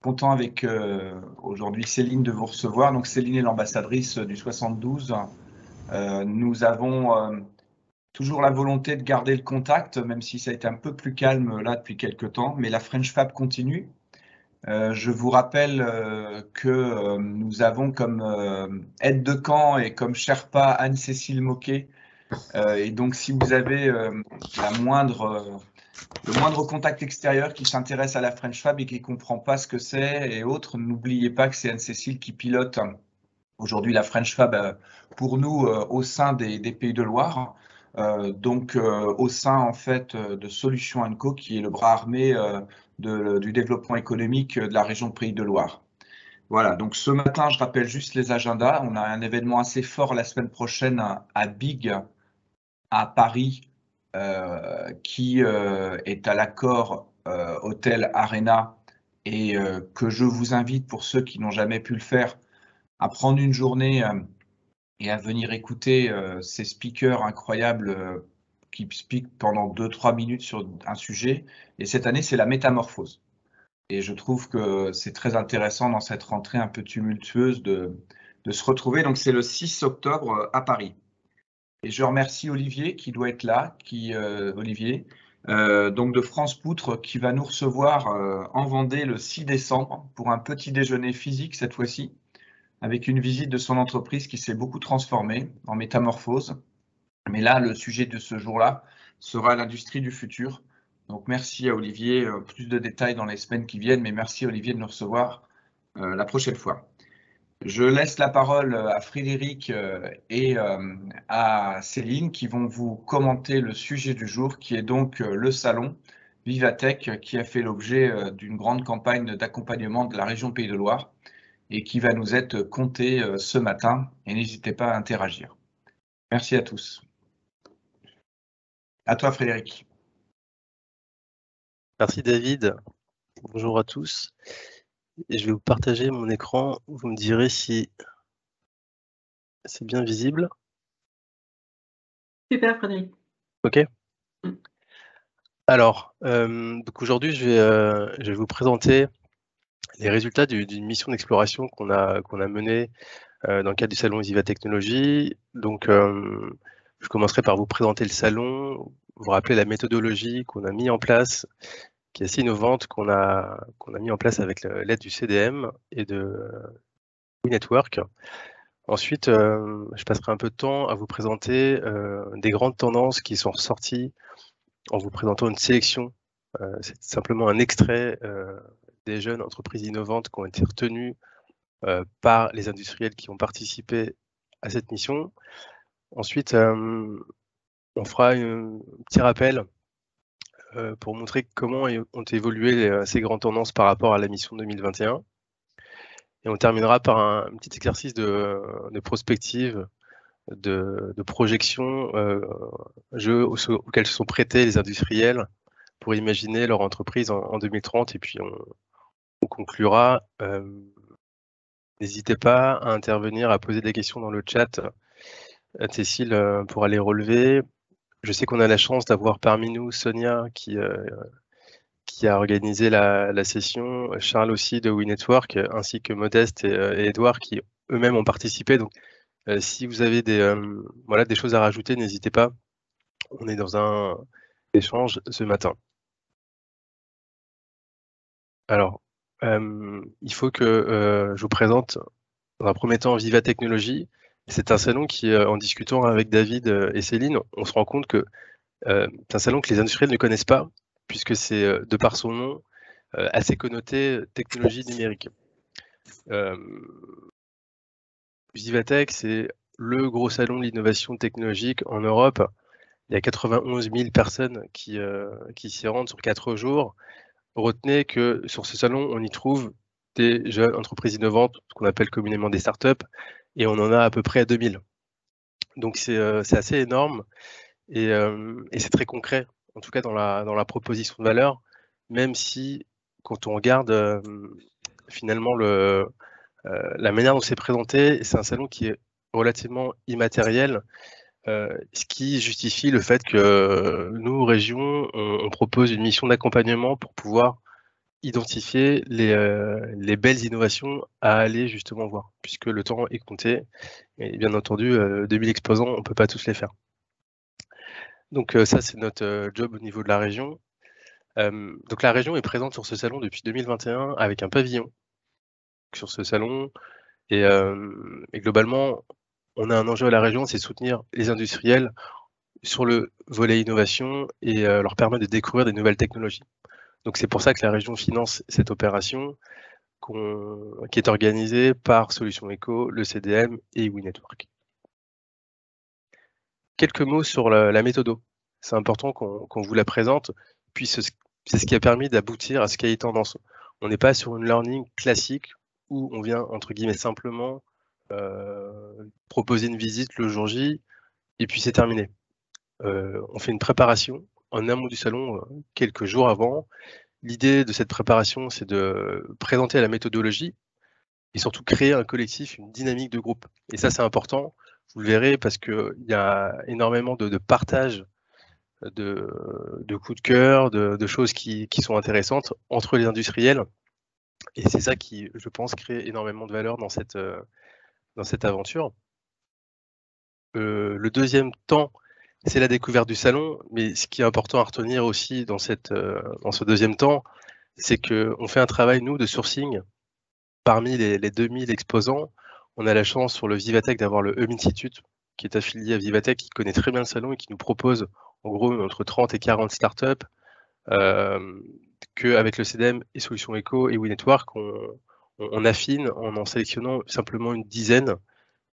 Content avec aujourd'hui Céline de vous recevoir. Donc Céline est l'ambassadrice du 72. Nous avons toujours la volonté de garder le contact, même si ça a été un peu plus calme là depuis quelques temps, mais la French Fab continue. Je vous rappelle que nous avons comme aide de camp et comme Sherpa Anne-Cécile Moquet. Et donc si vous avez le moindre contact extérieur qui s'intéresse à la French Fab et qui ne comprend pas ce que c'est et autres, n'oubliez pas que c'est Anne-Cécile qui pilote aujourd'hui la French Fab pour nous au sein des Pays de Loire, au sein en fait de Solutions & Co, qui est le bras armé du développement économique de la région Pays de Loire. Voilà, donc ce matin, je rappelle juste les agendas. On a un événement assez fort la semaine prochaine à Big, à Paris, qui est à l'accord Hôtel Arena et que je vous invite, pour ceux qui n'ont jamais pu le faire, à prendre une journée et à venir écouter ces speakers incroyables qui speak pendant 2-3 minutes sur un sujet. Et cette année, c'est la métamorphose. Et je trouve que c'est très intéressant dans cette rentrée un peu tumultueuse de se retrouver. Donc c'est le 6 octobre à Paris. Et je remercie Olivier qui doit être là, Olivier, donc de France Poutre, qui va nous recevoir en Vendée le 6 décembre pour un petit déjeuner physique cette fois-ci, avec une visite de son entreprise qui s'est beaucoup transformée en métamorphose. Mais là, le sujet de ce jour-là sera l'industrie du futur. Donc merci à Olivier, plus de détails dans les semaines qui viennent, mais merci Olivier de nous recevoir la prochaine fois. Je laisse la parole à Frédéric et à Céline qui vont vous commenter le sujet du jour, qui est donc le salon Vivatech, qui a fait l'objet d'une grande campagne d'accompagnement de la région Pays de Loire et qui va nous être conté ce matin. Et n'hésitez pas à interagir. Merci à tous. À toi, Frédéric. Merci David. Bonjour à tous. Et je vais vous partager mon écran. Vous me direz si c'est bien visible. Super, Frédéric. OK. Alors, donc aujourd'hui, je vais vous présenter les résultats d'une mission d'exploration qu'on a menée dans le cadre du salon Isiva Technologies. Donc, je commencerai par vous présenter le salon, vous rappeler la méthodologie qu'on a mis en place, qui est assez innovante, qu'on a mis en place avec l'aide du CDM et de WeNetwork. Ensuite, je passerai un peu de temps à vous présenter des grandes tendances qui sont ressorties en vous présentant une sélection. C'est simplement un extrait des jeunes entreprises innovantes qui ont été retenues par les industriels qui ont participé à cette mission. Ensuite, on fera un petit rappel pour montrer comment ont évolué ces grandes tendances par rapport à la mission 2021. Et on terminera par un petit exercice de prospective, de projection, auxquels se sont prêtés les industriels pour imaginer leur entreprise en 2030. Et puis on conclura. N'hésitez pas à intervenir, à poser des questions dans le chat. Cécile pourra les relever. Je sais qu'on a la chance d'avoir parmi nous Sonia qui a organisé la session, Charles aussi de WeNetwork, ainsi que Modeste et Edouard qui eux-mêmes ont participé. Donc, si vous avez des choses à rajouter, n'hésitez pas. On est dans un échange ce matin. Alors, il faut que je vous présente dans un premier temps Viva Technologies. C'est un salon qui, en discutant avec David et Céline, on se rend compte que c'est un salon que les industriels ne connaissent pas, puisque c'est, de par son nom, assez connoté technologie numérique. Vivatech, c'est le gros salon de l'innovation technologique en Europe. Il y a 91 000 personnes qui s'y rendent sur 4 jours. Retenez que sur ce salon, on y trouve des jeunes entreprises innovantes, ce qu'on appelle communément des startups, et on en a à peu près 2000. Donc c'est assez énorme et c'est très concret, en tout cas dans la proposition de valeur, même si quand on regarde finalement la manière dont c'est présenté, c'est un salon qui est relativement immatériel, ce qui justifie le fait que nous, région, on propose une mission d'accompagnement pour pouvoir identifier les belles innovations à aller justement voir, puisque le temps est compté. Et bien entendu, 2000 exposants, on ne peut pas tous les faire. Donc ça, c'est notre job au niveau de la région. Donc la région est présente sur ce salon depuis 2021 avec un pavillon sur ce salon. Et globalement, on a un enjeu à la région, c'est soutenir les industriels sur le volet innovation et leur permettre de découvrir des nouvelles technologies. Donc c'est pour ça que la région finance cette opération qui est organisée par Solutions Eco, le CDM et WeNetwork. Quelques mots sur la méthodo. C'est important qu'on vous la présente, puis c'est ce qui a permis d'aboutir à ce cahier tendance. On n'est pas sur une learning classique où on vient, entre guillemets, simplement proposer une visite le jour J et puis c'est terminé. On fait une préparation en amont du salon quelques jours avant. L'idée de cette préparation, c'est de présenter la méthodologie et surtout créer un collectif, une dynamique de groupe. Et ça, c'est important, vous le verrez, parce qu'il y a énormément de partage de coups de cœur, de choses qui sont intéressantes entre les industriels. Et c'est ça qui, je pense, crée énormément de valeur dans cette aventure. Le deuxième temps, c'est la découverte du salon, mais ce qui est important à retenir aussi dans ce deuxième temps, c'est qu'on fait un travail, nous, de sourcing. Parmi les 2000 exposants, on a la chance sur le Vivatech d'avoir le Hub Institute, qui est affilié à Vivatech, qui connaît très bien le salon et qui nous propose en gros entre 30 et 40 startups, qu'avec le CDM et Solutions Eco et WeNetwork, on affine en sélectionnant simplement une dizaine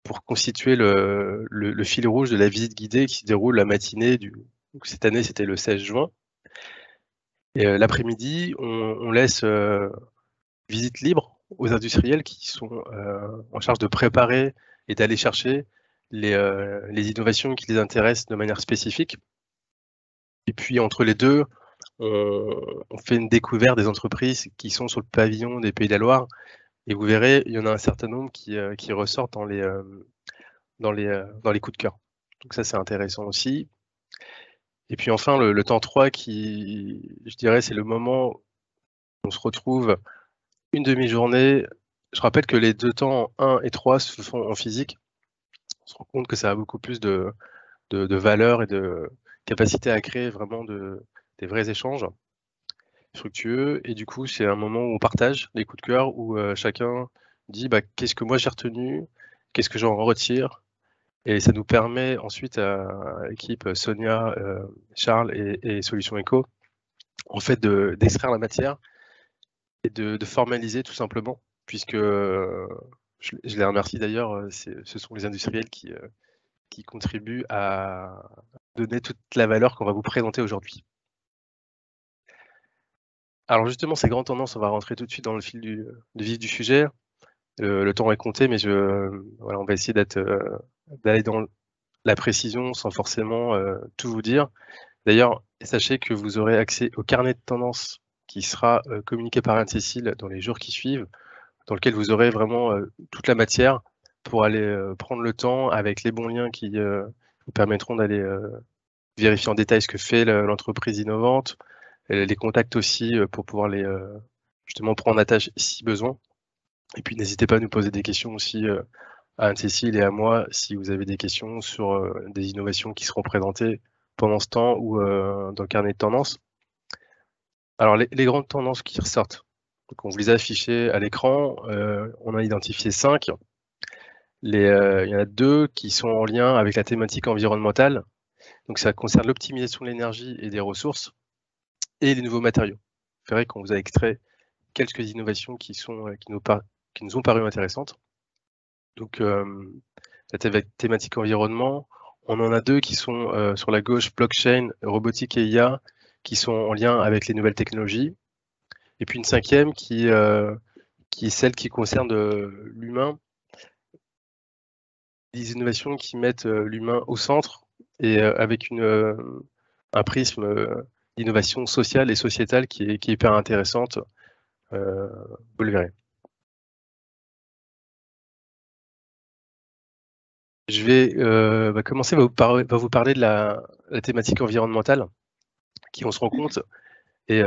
pour constituer le fil rouge de la visite guidée qui se déroule la matinée donc cette année, c'était le 16 juin. Et l'après-midi, on laisse visite libre aux industriels qui sont en charge de préparer et d'aller chercher les innovations qui les intéressent de manière spécifique. Et puis entre les deux, on fait une découverte des entreprises qui sont sur le pavillon des Pays de la Loire. Et vous verrez, il y en a un certain nombre qui ressortent dans les coups de cœur. Donc ça, c'est intéressant aussi. Et puis enfin, le temps 3 qui, je dirais, c'est le moment où on se retrouve une demi-journée. Je rappelle que les 2 temps 1 et 3 se font en physique. On se rend compte que ça a beaucoup plus de valeur et de capacité à créer vraiment des vrais échanges fructueux. Et du coup, c'est un moment où on partage les coups de cœur, où chacun dit qu'est-ce que moi j'ai retenu, qu'est-ce que j'en retire. Et ça nous permet ensuite à l'équipe Sonia, Charles et Solutions Eco, en fait, d'extraire la matière et de formaliser tout simplement, puisque je les remercie d'ailleurs, ce sont les industriels qui contribuent à donner toute la valeur qu'on va vous présenter aujourd'hui. Alors justement, ces grandes tendances, on va rentrer tout de suite dans le fil du vif du sujet. Le temps est compté, mais voilà, on va essayer d'aller dans la précision sans forcément tout vous dire. D'ailleurs, sachez que vous aurez accès au carnet de tendances qui sera communiqué par Anne-Cécile dans les jours qui suivent, dans lequel vous aurez vraiment toute la matière pour aller prendre le temps avec les bons liens qui vous permettront d'aller vérifier en détail ce que fait l'entreprise innovante, les contacts aussi pour pouvoir les justement prendre en tâche si besoin. Et puis n'hésitez pas à nous poser des questions aussi à Anne-Cécile et à moi si vous avez des questions sur des innovations qui seront présentées pendant ce temps ou dans le carnet de tendances. Alors les grandes tendances qui ressortent, donc on vous les a affichées à l'écran, on a identifié 5. Il y en a 2 qui sont en lien avec la thématique environnementale, donc ça concerne l'optimisation de l'énergie et des ressources et les nouveaux matériaux. Vous verrez qu'on vous a extrait quelques innovations qui nous ont paru intéressantes. Donc la thématique environnement, on en a 2 qui sont sur la gauche, blockchain, robotique et IA, qui sont en lien avec les nouvelles technologies. Et puis une 5e qui est celle qui concerne l'humain, des innovations qui mettent l'humain au centre et avec un prisme d'innovation sociale et sociétale qui est hyper intéressante. Vous le verrez. Je vais commencer, va vous parler de la thématique environnementale, qui on se rend compte et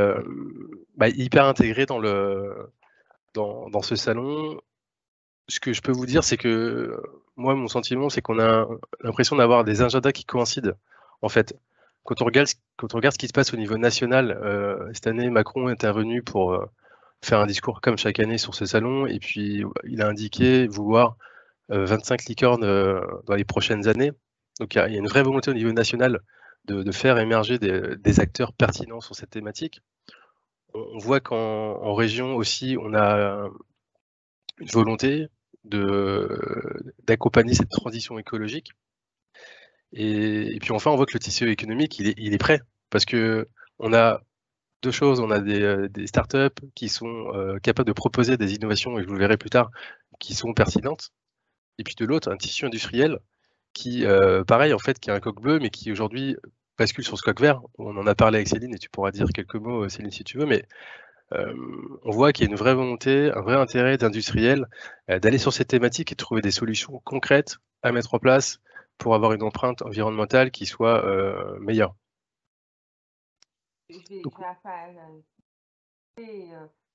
hyper intégré dans ce salon. Ce que je peux vous dire, c'est que moi, mon sentiment, c'est qu'on a l'impression d'avoir des agendas qui coïncident. En fait, quand on regarde ce qui se passe au niveau national, cette année, Macron est intervenu pour faire un discours comme chaque année sur ce salon, et puis il a indiqué vouloir 25 licornes dans les prochaines années. Donc il y a une vraie volonté au niveau national de faire émerger des acteurs pertinents sur cette thématique. On voit qu'en région aussi, on a une volonté d'accompagner cette transition écologique. Et puis enfin, on voit que le tissu économique, il est prêt, parce que on a deux choses. On a des startups qui sont capables de proposer des innovations, et je vous le verrai plus tard, qui sont pertinentes. Et puis de l'autre, un tissu industriel qui, pareil, en fait, qui a un coq bleu, mais qui aujourd'hui bascule sur ce coq vert. On en a parlé avec Céline, et tu pourras dire quelques mots, Céline, si tu veux, mais on voit qu'il y a une vraie volonté, un vrai intérêt d'industriels d'aller sur cette thématique et de trouver des solutions concrètes à mettre en place pour avoir une empreinte environnementale qui soit meilleure. Je vais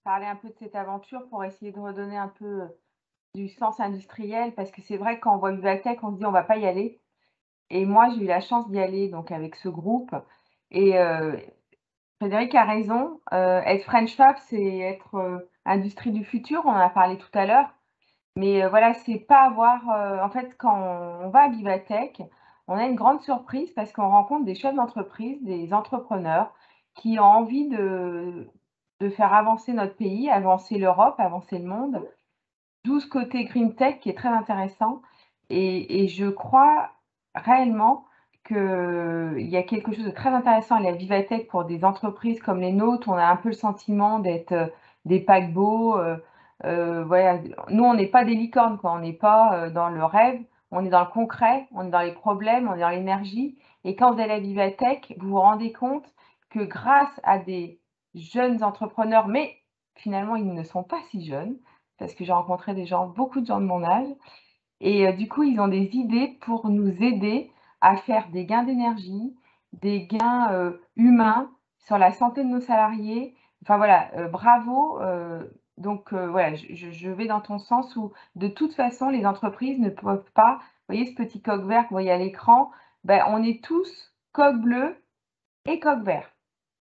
parler un peu de cette aventure pour essayer de redonner un peu du sens industriel, parce que c'est vrai que quand on voit Vivatech, on se dit on va pas y aller. Et moi, j'ai eu la chance d'y aller donc avec ce groupe. Et Frédéric a raison. Être French Fab, c'est être industrie du futur. On en a parlé tout à l'heure. Mais voilà, c'est pas avoir. En fait, quand on va à Vivatech, on a une grande surprise parce qu'on rencontre des chefs d'entreprise, des entrepreneurs qui ont envie de faire avancer notre pays, avancer l'Europe, avancer le monde. D'où ce côté green tech qui est très intéressant. Et je crois réellement qu'il y a quelque chose de très intéressant à la Vivatech pour des entreprises comme les nôtres. On a un peu le sentiment d'être des paquebots. Voilà. Nous, on n'est pas des licornes, quoi. On n'est pas dans le rêve, on est dans le concret, on est dans les problèmes, on est dans l'énergie. Et quand vous allez à la Vivatech, vous vous rendez compte que grâce à des jeunes entrepreneurs, mais finalement, ils ne sont pas si jeunes, parce que j'ai rencontré beaucoup de gens de mon âge. Et du coup, ils ont des idées pour nous aider à faire des gains d'énergie, des gains humains sur la santé de nos salariés. Enfin voilà, bravo. Donc voilà, je vais dans ton sens où de toute façon, les entreprises ne peuvent pas, vous voyez ce petit coq vert que vous voyez à l'écran, ben, on est tous coq bleu et coq vert.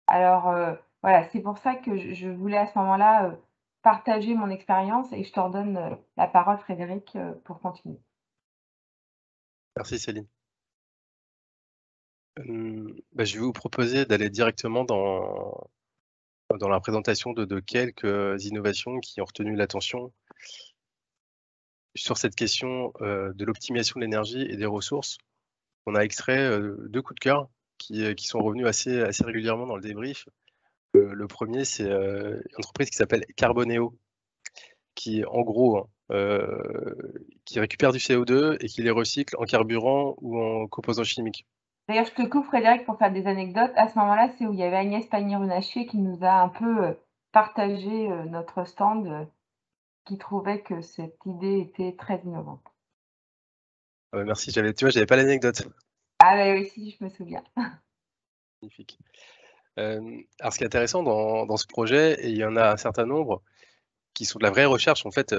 Alors voilà, c'est pour ça que je voulais à ce moment-là partager mon expérience, et je te redonne la parole, Frédéric, pour continuer. Merci Céline. Je vais vous proposer d'aller directement dans la présentation de quelques innovations qui ont retenu l'attention sur cette question de l'optimisation de l'énergie et des ressources. On a extrait deux coups de cœur qui sont revenus assez régulièrement dans le débrief. Le premier, c'est une entreprise qui s'appelle Carboneo, qui en gros qui récupère du CO2 et qui les recycle en carburant ou en composants chimiques. D'ailleurs, je te coupe, Frédéric, pour faire des anecdotes. À ce moment-là, c'est où il y avait Agnès Pannier-Runacher qui nous a un peu partagé notre stand, qui trouvait que cette idée était très innovante. Merci, j'avais pas l'anecdote. Ah bah oui, si, je me souviens. Magnifique. Alors ce qui est intéressant dans ce projet, et il y en a un certain nombre qui sont de la vraie recherche, en fait,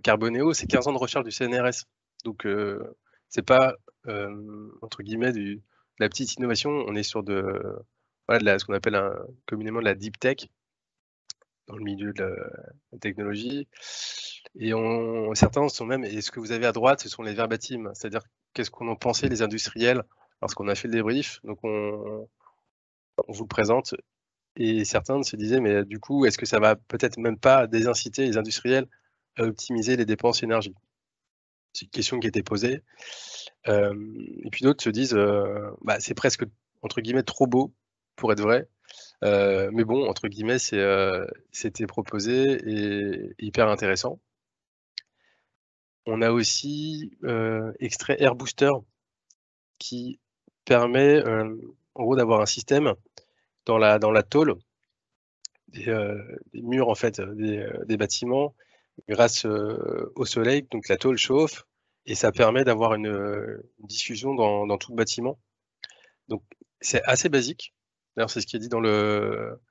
Carboneo, c'est 15 ans de recherche du CNRS. Donc c'est pas entre guillemets de la petite innovation, on est sur ce qu'on appelle communément de la deep tech dans le milieu de la technologie. Et certains sont même, et ce que vous avez à droite, ce sont les verbatims, c'est-à-dire qu'est-ce qu'on en pensait les industriels lorsqu'on a fait le débrief. Donc on vous le présente, et certains se disaient, mais du coup, est-ce que ça va peut-être même pas désinciter les industriels à optimiser les dépenses énergie? C'est une question qui a été posée. Et puis d'autres se disent, c'est presque entre guillemets trop beau pour être vrai. Mais bon, entre guillemets, c'était proposé et hyper intéressant. On a aussi extrait Air Booster qui permet en gros d'avoir un système dans la tôle des murs en fait des bâtiments grâce au soleil. Donc la tôle chauffe et ça permet d'avoir une diffusion dans tout le bâtiment. Donc c'est assez basique. D'ailleurs, c'est ce qui est dit dans le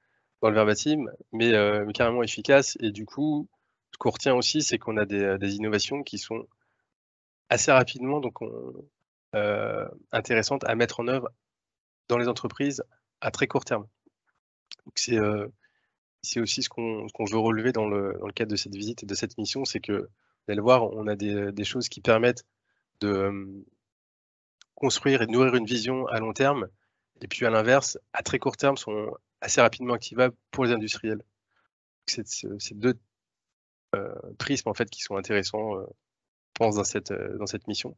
dans le verbatim, mais carrément efficace. Et du coup, ce qu'on retient aussi, c'est qu'on a des innovations qui sont assez rapidement intéressantes à mettre en œuvre dans les entreprises à très court terme. Donc c'est aussi ce qu'on veut relever dans le cadre de cette visite et de cette mission, c'est que, vous allez le voir, on a des choses qui permettent de construire et de nourrir une vision à long terme, et puis à l'inverse, à très court terme, sont assez rapidement activables pour les industriels. C'est ces 2 prismes en fait qui sont intéressants, je pense dans cette mission.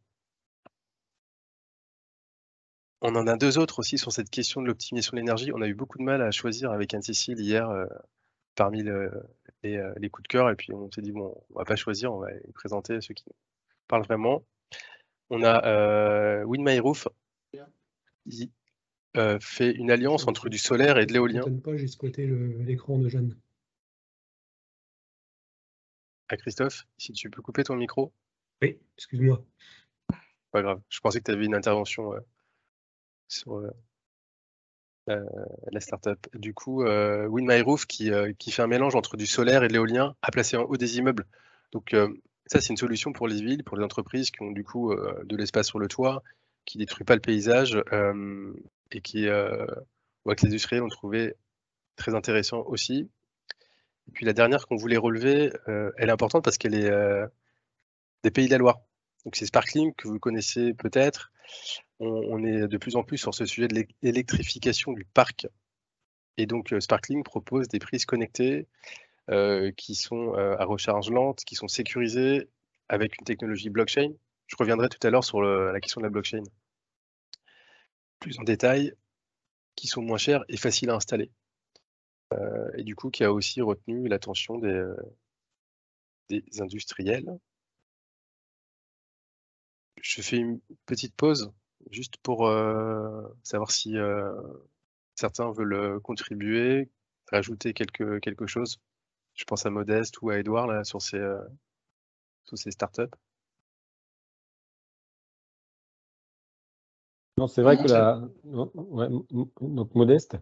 On en a 2 autres aussi sur cette question de l'optimisation de l'énergie. On a eu beaucoup de mal à choisir avec Anne-Cécile hier, parmi les coups de cœur, et puis on s'est dit: «Bon, on va pas choisir, on va les présenter ceux qui nous parlent vraiment». On a WindMyRoof qui fait une alliance entre du solaire et de l'éolien. Pas, j'ai squatté l'écran de Jeanne. Ah, Christophe, si tu peux couper ton micro? Oui, excuse-moi. Pas grave, je pensais que tu avais une intervention sur la startup. Du coup, WindMyRoof qui fait un mélange entre du solaire et de l'éolien à placer en haut des immeubles. Donc ça, c'est une solution pour les villes, pour les entreprises qui ont du coup de l'espace sur le toit, qui ne détruit pas le paysage, et que les industriels ont trouvé très intéressant aussi. Et puis la dernière qu'on voulait relever, elle est importante parce qu'elle est des Pays de la Loire. Donc c'est Sparkling, que vous connaissez peut-être. On est de plus en plus sur ce sujet de l'électrification du parc. Et donc Sparkling propose des prises connectées qui sont à recharge lente, qui sont sécurisées avec une technologie blockchain. Je reviendrai tout à l'heure sur la question de la blockchain plus en détail, qui sont moins chères et faciles à installer. Et du coup, qui a aussi retenu l'attention des industriels. Je fais une petite pause, juste pour savoir si certains veulent contribuer, rajouter quelque chose. Je pense à Modeste ou à Edouard là, sur ces startups. Non, c'est vrai que donc Modeste.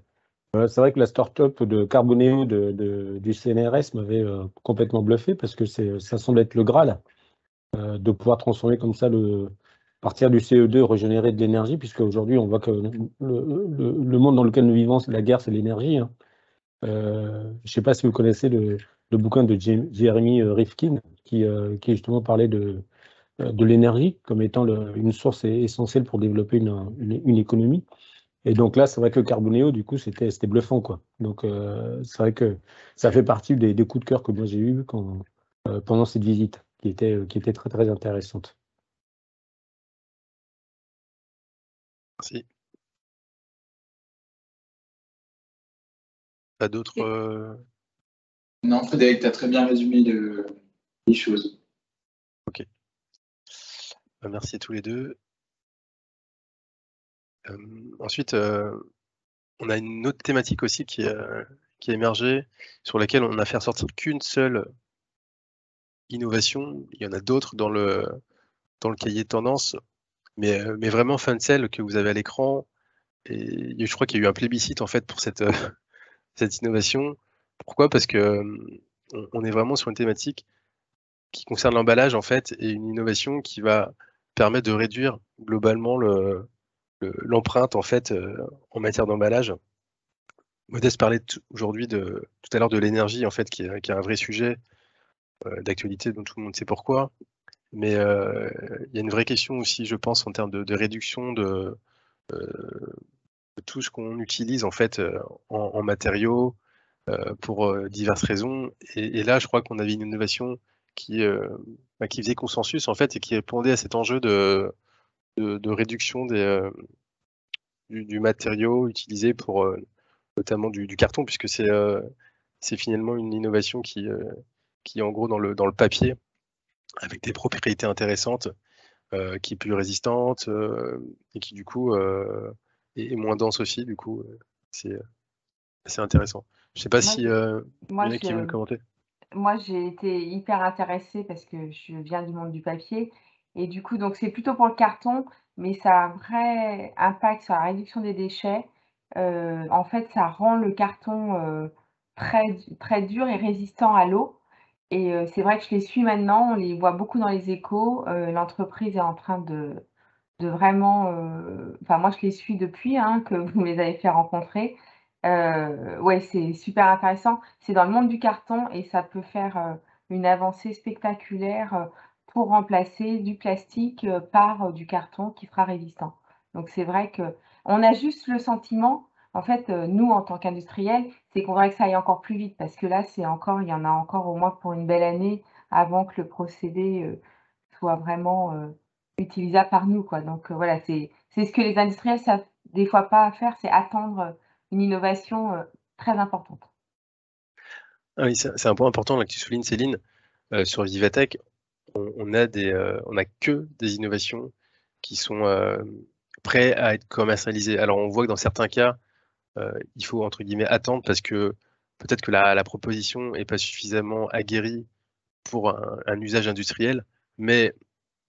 C'est vrai que la start-up de Carboneo du CNRS m'avait complètement bluffé parce que ça semble être le Graal de pouvoir transformer comme ça partir du CO2, régénérer de l'énergie, puisque aujourd'hui on voit que le monde dans lequel nous vivons, c'est la guerre, c'est l'énergie. Hein. Je ne sais pas si vous connaissez le bouquin de Jeremy Rifkin qui justement parlait de l'énergie comme étant une source essentielle pour développer une économie. Et donc là, c'est vrai que le Carboneo, du coup, c'était bluffant, quoi. Donc c'est vrai que ça fait partie des coups de cœur que moi j'ai eu pendant cette visite, qui était très très intéressante. Merci. Pas d'autres Non, Frédéric, tu as très bien résumé les choses. Ok. Merci à tous les deux. Ensuite, on a une autre thématique aussi qui a émergé, sur laquelle on n'a fait ressortir qu'une seule innovation. Il y en a d'autres dans le cahier de tendance, mais vraiment fin de celle que vous avez à l'écran. Et je crois qu'il y a eu un plébiscite en fait pour cette innovation. Pourquoi? Parce que on est vraiment sur une thématique qui concerne l'emballage en fait, et une innovation qui va permettre de réduire globalement l'empreinte en fait en matière d'emballage. Modeste parlait aujourd'hui tout à l'heure de l'énergie en fait, qui est un vrai sujet d'actualité dont tout le monde sait pourquoi. Mais il y a une vraie question aussi, je pense, en termes de réduction de tout ce qu'on utilise en fait en matériaux pour diverses raisons. Et là, je crois qu'on avait une innovation qui faisait consensus en fait et qui répondait à cet enjeu de réduction du matériau utilisé pour notamment du carton, puisque c'est finalement une innovation qui est en gros dans le papier, avec des propriétés intéressantes, qui est plus résistante et qui du coup est moins dense aussi. Du coup, c'est assez intéressant. Je ne sais pas si il y en a qui veulent commenter. Moi, j'ai été hyper intéressée parce que je viens du monde du papier et du coup, donc c'est plutôt pour le carton, mais ça a un vrai impact sur la réduction des déchets. En fait, ça rend le carton très durs et résistants à l'eau. Et c'est vrai que je les suis maintenant, on les voit beaucoup dans les échos. L'entreprise est en train de vraiment, enfin moi je les suis depuis, hein, que vous me les avez fait rencontrer. Ouais, c'est super intéressant. C'est dans le monde du carton et ça peut faire, une avancée spectaculaire, pour remplacer du plastique, par, du carton qui sera résistant. Donc c'est vrai qu'on a juste le sentiment, en fait, nous en tant qu'industriels, c'est qu'on voudrait que ça aille encore plus vite parce que là, il y en a encore au moins pour une belle année avant que le procédé, soit vraiment, utilisable par nous, quoi. Donc, voilà, c'est ce que les industriels savent des fois pas faire, c'est attendre, une innovation, très importante. Ah oui, c'est un point important là que tu soulignes, Céline. Sur Vivatech, on a que des innovations qui sont prêts à être commercialisées. Alors on voit que dans certains cas, il faut entre guillemets attendre parce que peut-être que la proposition n'est pas suffisamment aguerrie pour un usage industriel, mais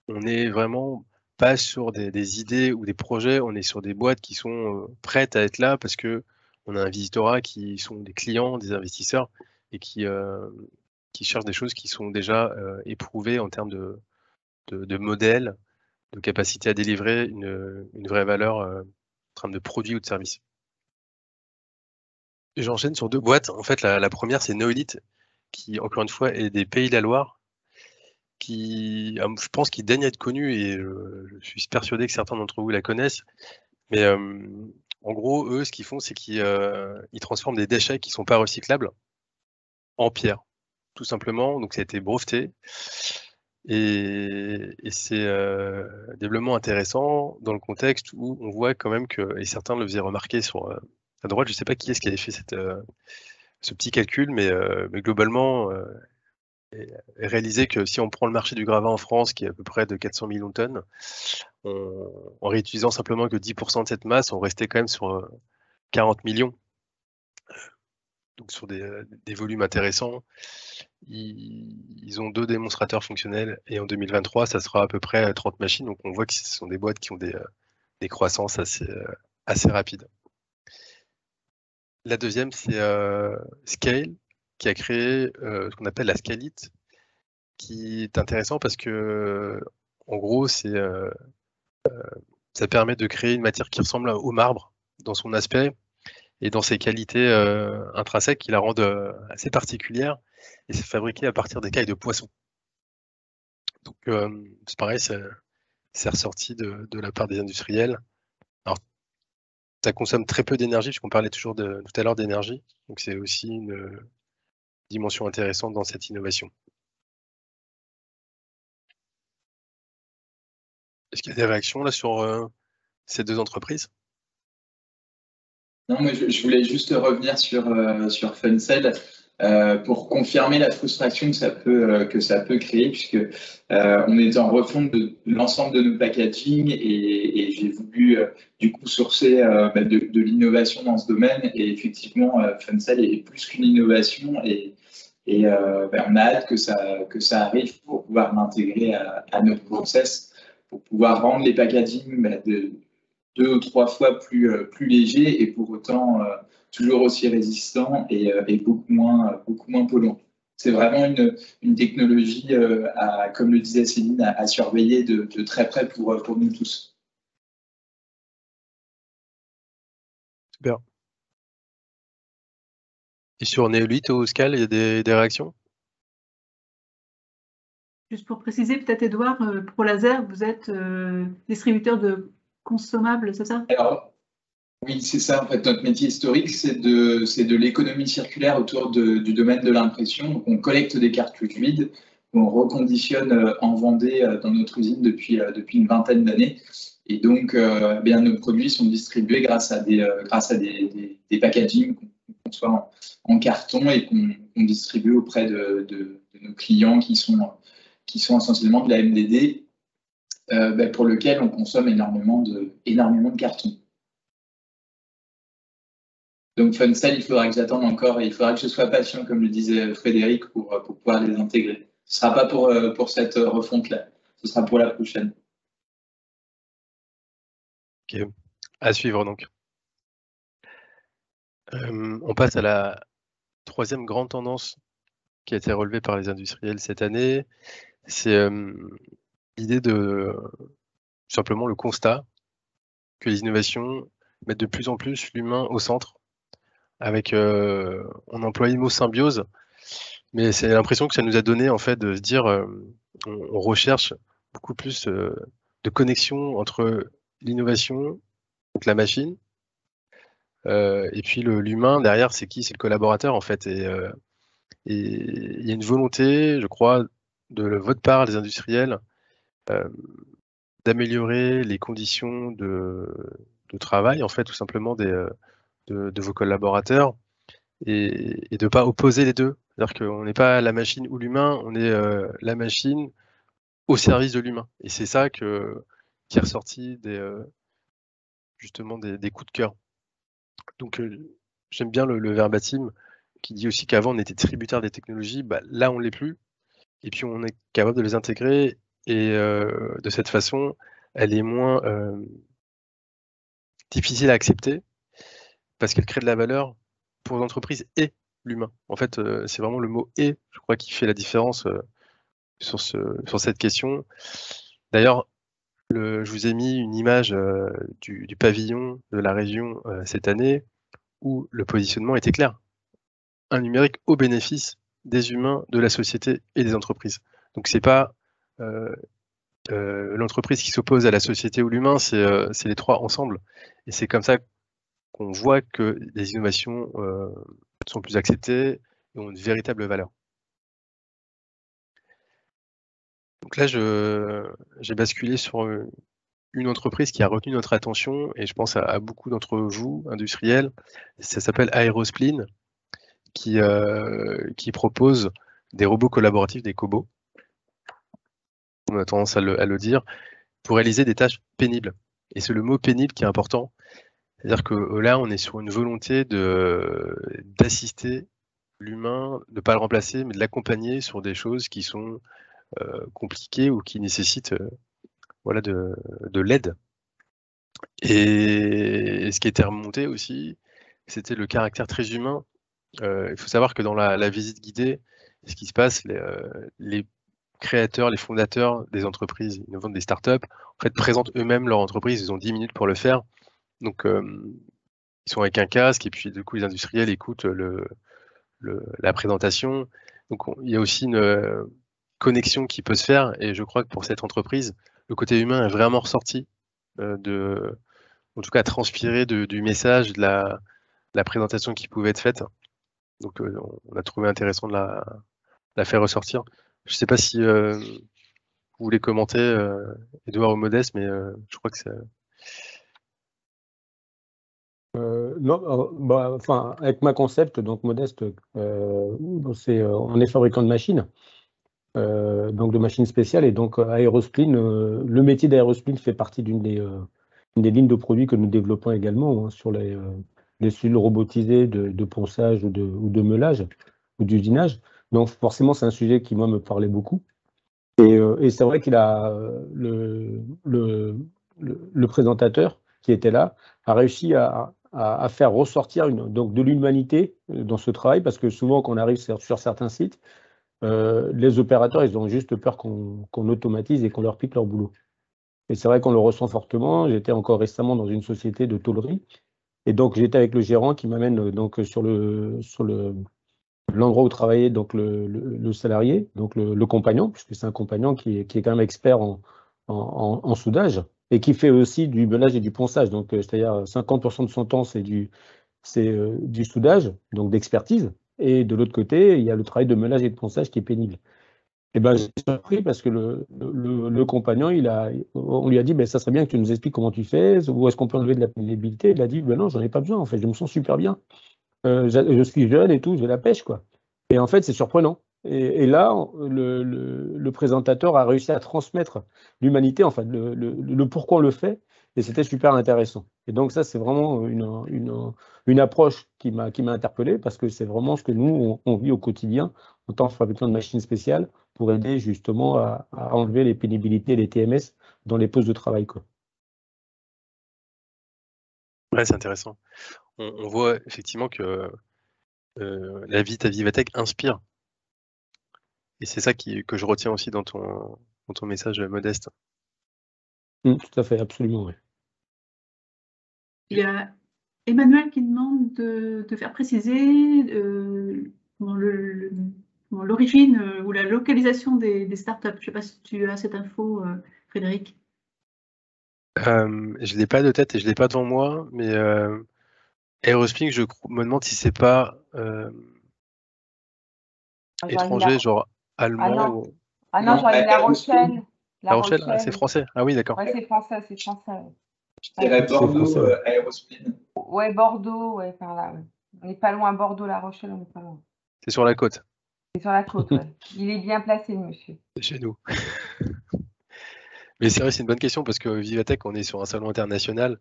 on n'est vraiment pas sur des idées ou des projets, on est sur des boîtes qui sont prêtes à être là parce que on a un visitorat qui sont des clients, des investisseurs et qui cherchent des choses qui sont déjà éprouvées en termes de modèles, de capacité à délivrer une vraie valeur en termes de produits ou de services. Et j'enchaîne sur 2 boîtes. En fait, la première, c'est Noélite, qui, encore une fois, est des Pays de la Loire, qui, je pense qu'il daigne être connu et je suis persuadé que certains d'entre vous la connaissent. Mais en gros, eux, ce qu'ils font, c'est qu'ils transforment des déchets qui ne sont pas recyclables en pierre, tout simplement. Donc, ça a été breveté. Et c'est un développement intéressant dans le contexte où on voit quand même que, et certains le faisaient remarquer sur à droite, je ne sais pas qui est-ce qui avait fait ce petit calcul, mais globalement, réaliser que si on prend le marché du gravat en France, qui est à peu près de 400 millions de tonnes, en réutilisant simplement que 10% de cette masse, on restait quand même sur 40 millions. Donc sur des volumes intéressants. Ils ont 2 démonstrateurs fonctionnels et en 2023, ça sera à peu près 30 machines. Donc on voit que ce sont des boîtes qui ont des croissances assez rapides. La deuxième, c'est Scale, qui a créé ce qu'on appelle la Scalite, qui est intéressant parce que, en gros, ça permet de créer une matière qui ressemble au marbre dans son aspect et dans ses qualités intrinsèques qui la rendent assez particulière. Et c'est fabriqué à partir d'écailles de poisson. Donc c'est pareil, c'est ressorti de la part des industriels. Alors, ça consomme très peu d'énergie, puisqu'on parlait toujours tout à l'heure d'énergie. Donc c'est aussi une dimension intéressante dans cette innovation. Est-ce qu'il y a des réactions là sur ces 2 entreprises? Non, moi, je voulais juste revenir sur Funcell pour confirmer la frustration que ça peut créer, puisque on est en refonte de l'ensemble de nos packaging et j'ai voulu du coup sourcer de l'innovation dans ce domaine. Et effectivement, Funcell est plus qu'une innovation et on a hâte que ça arrive pour pouvoir l'intégrer à notre process, pour pouvoir rendre les packaging de 2 ou 3 fois plus léger et pour autant toujours aussi résistant et beaucoup moins polluant. C'est vraiment une technologie, comme le disait Céline, à surveiller de très près pour nous tous. Super. Et sur Neolite ou Scale, il y a des réactions? Juste pour préciser, peut-être Edouard, pour Laser, vous êtes distributeur de consommables, c'est ça? Alors, oui, c'est ça. En fait, notre métier historique, c'est de l'économie circulaire autour du domaine de l'impression. Donc, on collecte des cartouches vides, on reconditionne en Vendée dans notre usine depuis une vingtaine d'années. Et donc, nos produits sont distribués grâce à des packaging qu'on conçoit en carton et qu'on distribue auprès de nos clients qui sont essentiellement de la MDD, pour lequel on consomme énormément de carton. Donc Funcell, il faudra que j'attende encore et il faudra que je sois patient, comme le disait Frédéric, pour pouvoir les intégrer. Ce ne sera pas pour cette refonte-là, ce sera pour la prochaine. Ok, à suivre donc. On passe à la troisième grande tendance qui a été relevée par les industriels cette année, c'est l'idée de simplement le constat que les innovations mettent de plus en plus l'humain au centre, avec, on emploie le mot symbiose, mais c'est l'impression que ça nous a donné en fait de se dire, on recherche beaucoup plus de connexion entre l'innovation, donc la machine, et puis l'humain derrière, c'est qui? C'est le collaborateur en fait, et il y a une volonté, je crois, de votre part, les industriels, d'améliorer les conditions de travail, en fait, tout simplement de vos collaborateurs, et de pas opposer les deux. C'est-à-dire qu'on n'est pas la machine ou l'humain, on est la machine au service de l'humain. Et c'est ça qui est ressorti justement des coups de cœur. Donc j'aime bien le verbatim qui dit aussi qu'avant on était tributaire des technologies, bah, là on l'est plus. Et puis on est capable de les intégrer, et de cette façon, elle est moins difficile à accepter parce qu'elle crée de la valeur pour l'entreprise et l'humain. En fait, c'est vraiment le mot « et », je crois, qui fait la différence sur cette question. D'ailleurs, je vous ai mis une image du pavillon de la région cette année où le positionnement était clair. Un numérique au bénéfice des humains, de la société et des entreprises. Donc c'est pas l'entreprise qui s'oppose à la société ou l'humain, c'est les trois ensemble. Et c'est comme ça qu'on voit que les innovations sont plus acceptées et ont une véritable valeur. Donc là, j'ai basculé sur une entreprise qui a retenu notre attention, et je pense à beaucoup d'entre vous, industriels. Ça s'appelle Aerospleen, qui propose des robots collaboratifs, des cobots, on a tendance à le dire, pour réaliser des tâches pénibles. Et c'est le mot pénible qui est important. C'est-à-dire que là, on est sur une volonté d'assister l'humain, de ne pas le remplacer, mais de l'accompagner sur des choses qui sont compliquées ou qui nécessitent voilà, de l'aide. Et ce qui était remonté aussi, c'était le caractère très humain. Il faut savoir que dans la visite guidée, ce qui se passe, les créateurs, les fondateurs des entreprises innovantes, des startups, en fait, présentent eux-mêmes leur entreprise. Ils ont 10 minutes pour le faire. Donc, ils sont avec un casque, et puis du coup, les industriels écoutent la présentation. Donc, il y a aussi une connexion qui peut se faire, et je crois que pour cette entreprise, le côté humain est vraiment ressorti, en tout cas transpiré du message, de la présentation qui pouvait être faite. Donc, on a trouvé intéressant de la faire ressortir. Je ne sais pas si vous voulez commenter, Edouard ou Modeste, mais je crois que c'est... Non, enfin, avec ma concept, donc Modeste, on est fabricant de machines, donc de machines spéciales, et donc Aerospleen, le métier d'Aerospleen fait partie d'une des lignes de produits que nous développons également, hein, sur les cellules robotisées de ponçage ou de meulage ou d'usinage. Donc forcément, c'est un sujet qui, moi, me parlait beaucoup. Et c'est vrai qu'il a le présentateur qui était là a réussi à faire ressortir donc de l'humanité dans ce travail, parce que souvent, quand on arrive sur certains sites, les opérateurs, ils ont juste peur qu'on automatise et qu'on leur pique leur boulot. Et c'est vrai qu'on le ressent fortement. J'étais encore récemment dans une société de tôlerie, et donc j'étais avec le gérant qui m'amène donc sur l'endroit où travaillait donc le salarié, donc le compagnon, puisque c'est un compagnon qui est quand même expert en soudage, et qui fait aussi du meulage et du ponçage. Donc, c'est-à-dire 50% de son temps, c'est du soudage, donc d'expertise. Et de l'autre côté, il y a le travail de meulage et de ponçage qui est pénible. Et ben, j'ai surpris parce que le compagnon, on lui a dit, ben, ça serait bien que tu nous expliques comment tu fais, où est-ce qu'on peut enlever de la pénibilité. Il a dit, ben non, j'en ai pas besoin, en fait, je me sens super bien. Je suis jeune et tout, j'ai la pêche, quoi. Et en fait, c'est surprenant. Et là, le présentateur a réussi à transmettre l'humanité, en fait, le pourquoi on le fait, et c'était super intéressant. Et donc ça, c'est vraiment une approche qui m'a interpellé, parce que c'est vraiment ce que nous, on vit au quotidien en tant que fabricant de machines spéciales, pour aider justement à enlever les pénibilités, les TMS dans les postes de travail, quoi. Ouais, c'est intéressant. On voit effectivement que la vie, ta Vivatech inspire. Et c'est ça que je retiens aussi dans ton message, Modeste. Tout à fait, absolument, oui. Il y a Emmanuel qui demande de faire préciser l'origine ou la localisation des startups. Je ne sais pas si tu as cette info, Frédéric. Je l'ai pas de tête et je l'ai pas devant moi, mais Aerospin, je me demande si c'est pas étranger, genre allemand ou non, j'aurais dit La Rochelle. La Rochelle, ah, c'est français. Ah oui, d'accord. Ouais, c'est français, c'est français. Je dirais Bordeaux, Aerospin. Ouais, Bordeaux, ouais, par là. Ouais. On n'est pas loin, Bordeaux, La Rochelle, on n'est pas loin. C'est sur la côte. C'est sur la côte, ouais. Il est bien placé, le monsieur. C'est chez nous. Mais c'est vrai, c'est une bonne question parce que Vivatech, on est sur un salon international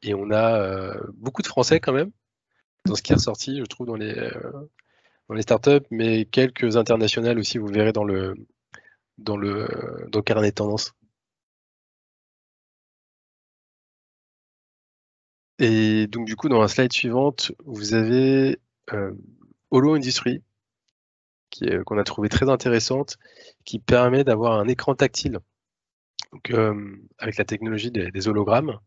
et on a beaucoup de Français quand même dans ce qui est ressorti, je trouve, dans les startups, mais quelques internationales aussi, vous verrez dans le carnet de tendance. Et donc du coup, dans la slide suivante, vous avez Holo Industry, qu'on a trouvé très intéressante, qui permet d'avoir un écran tactile, donc, avec la technologie des hologrammes,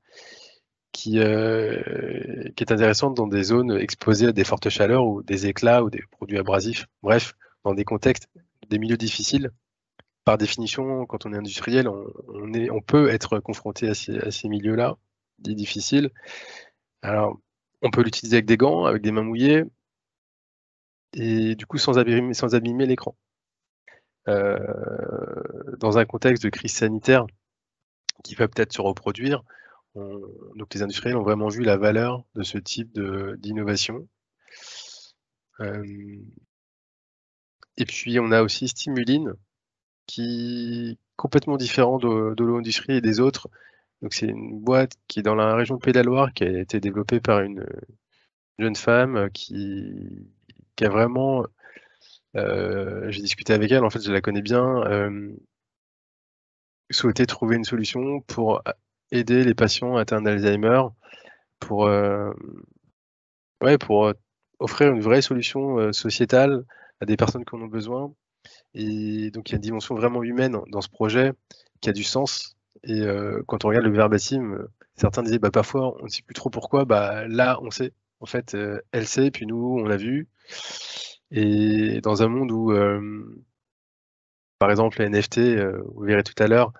qui est intéressante dans des zones exposées à des fortes chaleurs ou des éclats ou des produits abrasifs. Bref, dans des contextes, des milieux difficiles. Par définition, quand on est industriel, on peut être confronté à ces milieux-là, dits difficiles. Alors, on peut l'utiliser avec des gants, avec des mains mouillées, et du coup sans abîmer l'écran. Dans un contexte de crise sanitaire qui va peut-être se reproduire, donc les industriels ont vraiment vu la valeur de ce type d'innovation. Et puis on a aussi Stimuline, qui est complètement différent de l'eau industrie et des autres. Donc c'est une boîte qui est dans la région de Pays de la Loire, qui a été développée par une jeune femme qui a vraiment, j'ai discuté avec elle, en fait je la connais bien, souhaité trouver une solution pour aider les patients atteints d'Alzheimer, pour offrir une vraie solution sociétale à des personnes qui en ont besoin. Et donc il y a une dimension vraiment humaine dans ce projet qui a du sens. Et quand on regarde le verbatim, certains disaient bah, parfois on ne sait plus trop pourquoi, bah, là on sait. En fait, elle sait, puis nous on l'a vu. Et dans un monde où, par exemple, les NFT, vous verrez tout à l'heure,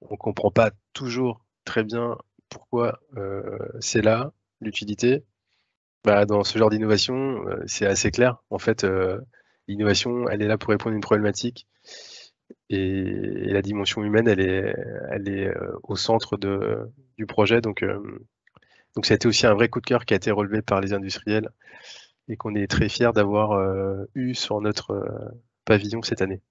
on ne comprend pas toujours très bien pourquoi c'est là, l'utilité. Bah, dans ce genre d'innovation, c'est assez clair. En fait, l'innovation, elle est là pour répondre à une problématique. Et la dimension humaine, elle est au centre du projet. Donc ça a été aussi un vrai coup de cœur qui a été relevé par les industriels et qu'on est très fiers d'avoir eu sur notre pavillon cette année.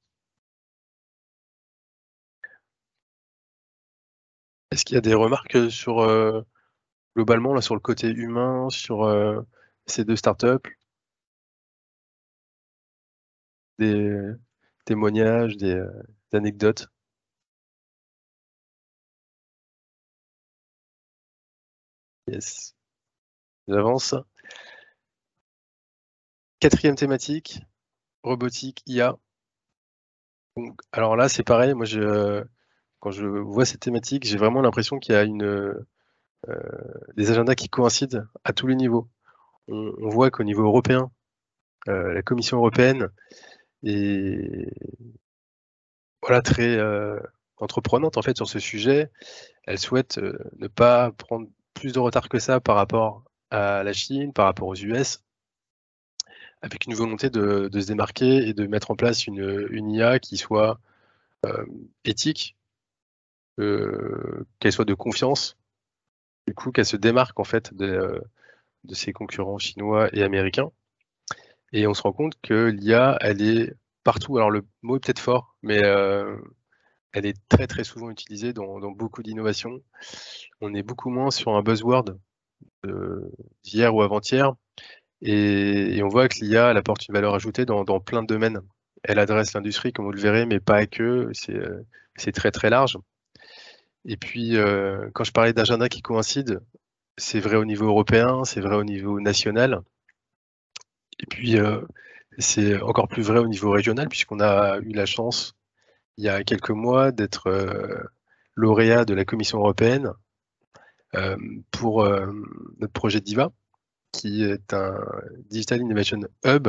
Est-ce qu'il y a des remarques sur globalement là sur le côté humain, sur ces deux startups, des témoignages, des anecdotes? Yes. J'avance. 4e thématique, robotique, IA. Donc, alors là, c'est pareil. Moi, quand je vois cette thématique, j'ai vraiment l'impression qu'il y a des agendas qui coïncident à tous les niveaux. On voit qu'au niveau européen, la Commission européenne est voilà, très entreprenante en fait sur ce sujet. Elle souhaite ne pas prendre plus de retard que ça par rapport à la Chine, par rapport aux US, avec une volonté de se démarquer et de mettre en place une IA qui soit éthique, qu'elle soit de confiance, du coup qu'elle se démarque en fait de ses concurrents chinois et américains. Et on se rend compte que l'IA, elle est partout. Alors le mot est peut-être fort, mais elle est très très souvent utilisée dans beaucoup d'innovations. On est beaucoup moins sur un buzzword d'hier ou avant-hier. Et on voit que l'IA, elle apporte une valeur ajoutée dans plein de domaines. Elle adresse l'industrie, comme vous le verrez, mais pas que. C'est très très large. Et puis, quand je parlais d'agenda qui coïncide, c'est vrai au niveau européen, c'est vrai au niveau national. Et puis, c'est encore plus vrai au niveau régional, puisqu'on a eu la chance, il y a quelques mois, d'être lauréat de la Commission européenne pour notre projet DIVA, qui est un Digital Innovation Hub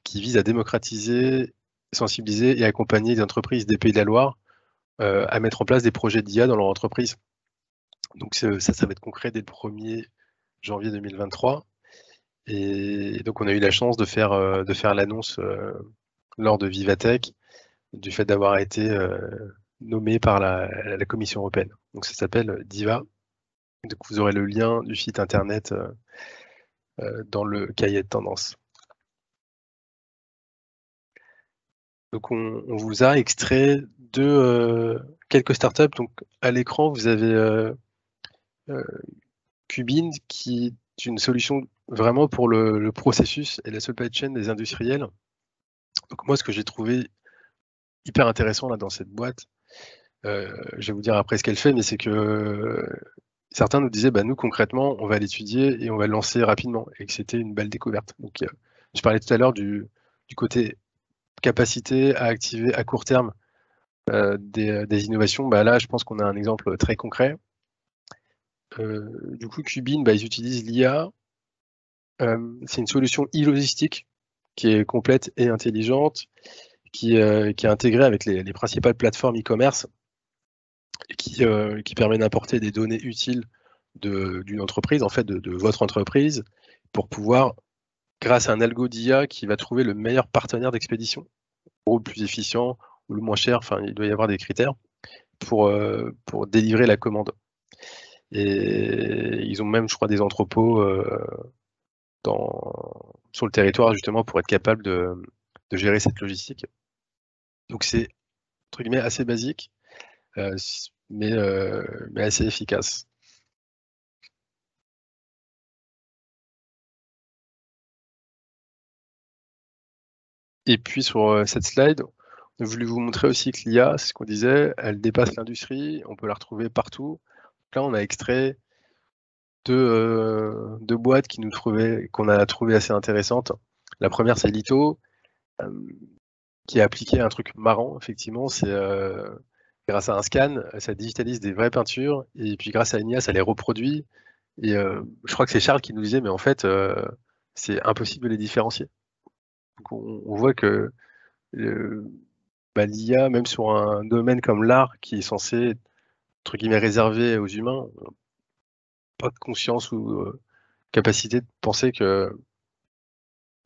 qui vise à démocratiser, sensibiliser et accompagner les entreprises des Pays de la Loire à mettre en place des projets d'IA dans leur entreprise. Donc ça va être concret dès le 1er janvier 2023. Et donc on a eu la chance de faire l'annonce lors de Vivatech du fait d'avoir été nommé par la Commission européenne. Donc ça s'appelle DIVA. Donc vous aurez le lien du site internet dans le cahier de tendance. Donc on vous a extrait de quelques startups. Donc à l'écran vous avez Qubin, qui est une solution vraiment pour le processus et la supply chain des industriels. Donc moi ce que j'ai trouvé hyper intéressant là dans cette boîte, je vais vous dire après ce qu'elle fait, mais c'est que certains nous disaient, bah, nous concrètement, on va l'étudier et on va le lancer rapidement, et que c'était une belle découverte. Donc je parlais tout à l'heure du côté capacité à activer à court terme des innovations. Bah, là, je pense qu'on a un exemple très concret. Du coup, Qubin, bah, ils utilisent l'IA. C'est une solution e-logistique qui est complète et intelligente, qui est intégrée avec les principales plateformes e-commerce, qui permet d'importer des données utiles d'une entreprise, en fait de votre entreprise, pour pouvoir, grâce à un algo d'IA qui va trouver le meilleur partenaire d'expédition, ou le plus efficient, ou le moins cher, enfin il doit y avoir des critères, pour délivrer la commande. Et ils ont même, je crois, des entrepôts sur le territoire, justement, pour être capable de gérer cette logistique. Donc c'est, entre guillemets, assez basique, mais assez efficace. Et puis sur cette slide, on a voulu vous montrer aussi que l'IA, c'est ce qu'on disait, elle dépasse l'industrie, on peut la retrouver partout. Donc là, on a extrait deux boîtes qu'on a trouvées assez intéressantes. La première, c'est Lito, qui a appliqué un truc marrant, effectivement, c'est grâce à un scan, ça digitalise des vraies peintures, et puis grâce à une IA, ça les reproduit. Et je crois que c'est Charles qui nous disait, mais en fait, c'est impossible de les différencier. Donc on voit que l'IA, même sur un domaine comme l'art, qui est censé, entre guillemets, réservé aux humains, pas de conscience ou capacité de penser que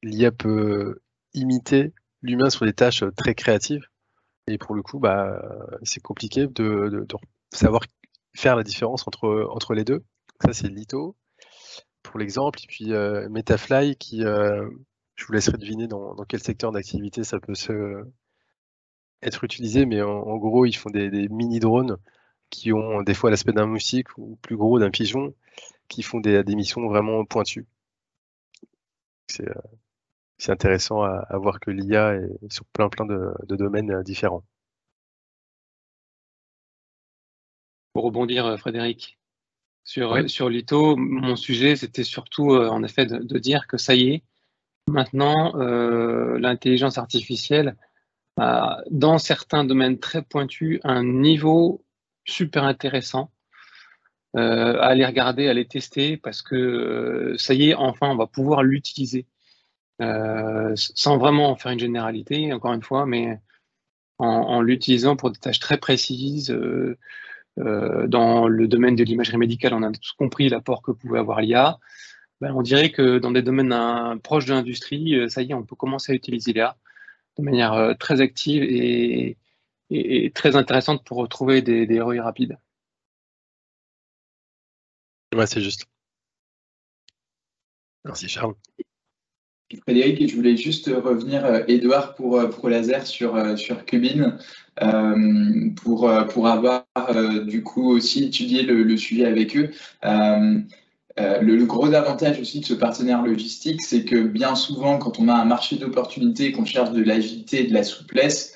l'IA peut imiter l'humain sur des tâches très créatives. Et pour le coup, bah, c'est compliqué de savoir faire la différence entre les deux. Ça, c'est Lito, pour l'exemple. Et puis Metafly, qui, je vous laisserai deviner dans quel secteur d'activité ça peut être utilisé. Mais en gros, ils font des mini-drones qui ont des fois l'aspect d'un moustique ou plus gros d'un pigeon, qui font des missions vraiment pointues. C'est intéressant à voir que l'IA est sur plein de domaines différents. Pour rebondir, Frédéric, sur Lito, mon sujet, c'était surtout en effet de dire que ça y est, maintenant, l'intelligence artificielle a, dans certains domaines très pointus, un niveau super intéressant à aller regarder, à les tester, parce que ça y est, enfin, on va pouvoir l'utiliser. Sans vraiment en faire une généralité, encore une fois, mais en l'utilisant pour des tâches très précises. Dans le domaine de l'imagerie médicale, on a tous compris l'apport que pouvait avoir l'IA. On dirait que dans des domaines proches de l'industrie, ça y est, on peut commencer à utiliser l'IA de manière très active et très intéressante pour retrouver des ROI rapides. Ouais, c'est juste. Merci Charles. Frédéric, et je voulais juste revenir, Edouard, pour Laser sur Qubin, pour avoir du coup aussi étudié le sujet avec eux. Le gros avantage aussi de ce partenaire logistique, c'est que bien souvent, quand on a un marché d'opportunités, qu'on cherche de l'agilité et de la souplesse,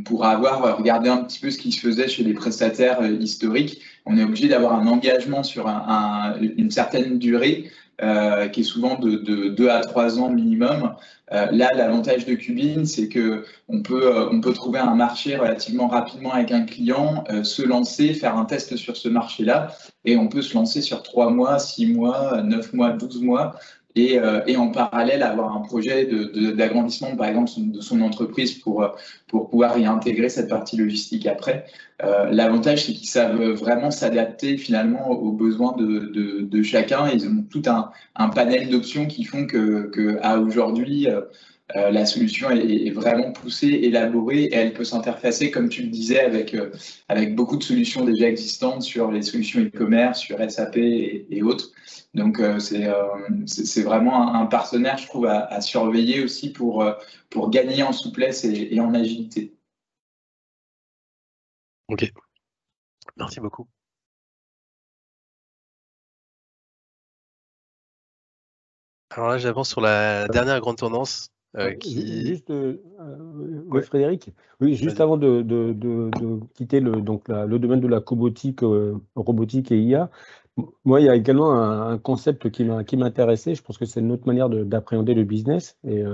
pour avoir regardé un petit peu ce qui se faisait chez les prestataires historiques, on est obligé d'avoir un engagement sur une certaine durée qui est souvent de 2 à 3 ans minimum. Là, l'avantage de Qubin, c'est qu'on peut trouver un marché relativement rapidement avec un client, se lancer, faire un test sur ce marché-là, et on peut se lancer sur 3 mois, 6 mois, 9 mois, 12 mois, et en parallèle avoir un projet d'agrandissement, par exemple, de son entreprise pour pouvoir y intégrer cette partie logistique après. L'avantage, c'est qu'ils savent vraiment s'adapter finalement aux besoins de chacun. Ils ont tout un panel d'options qui font qu'à aujourd'hui, la solution est vraiment poussée, élaborée, et elle peut s'interfacer, comme tu le disais, avec beaucoup de solutions déjà existantes sur les solutions e-commerce, sur SAP et autres. Donc, c'est vraiment un partenaire, je trouve, à surveiller aussi pour gagner en souplesse et en agilité. Ok, merci beaucoup. Alors là, j'avance sur la dernière grande tendance qui... Juste, Ouais. Frédéric, oui, juste Vas-y. avant de quitter le domaine de la cobotique, robotique et IA, moi, il y a également un concept qui m'intéressait. Je pense que c'est une autre manière d'appréhender le business. Et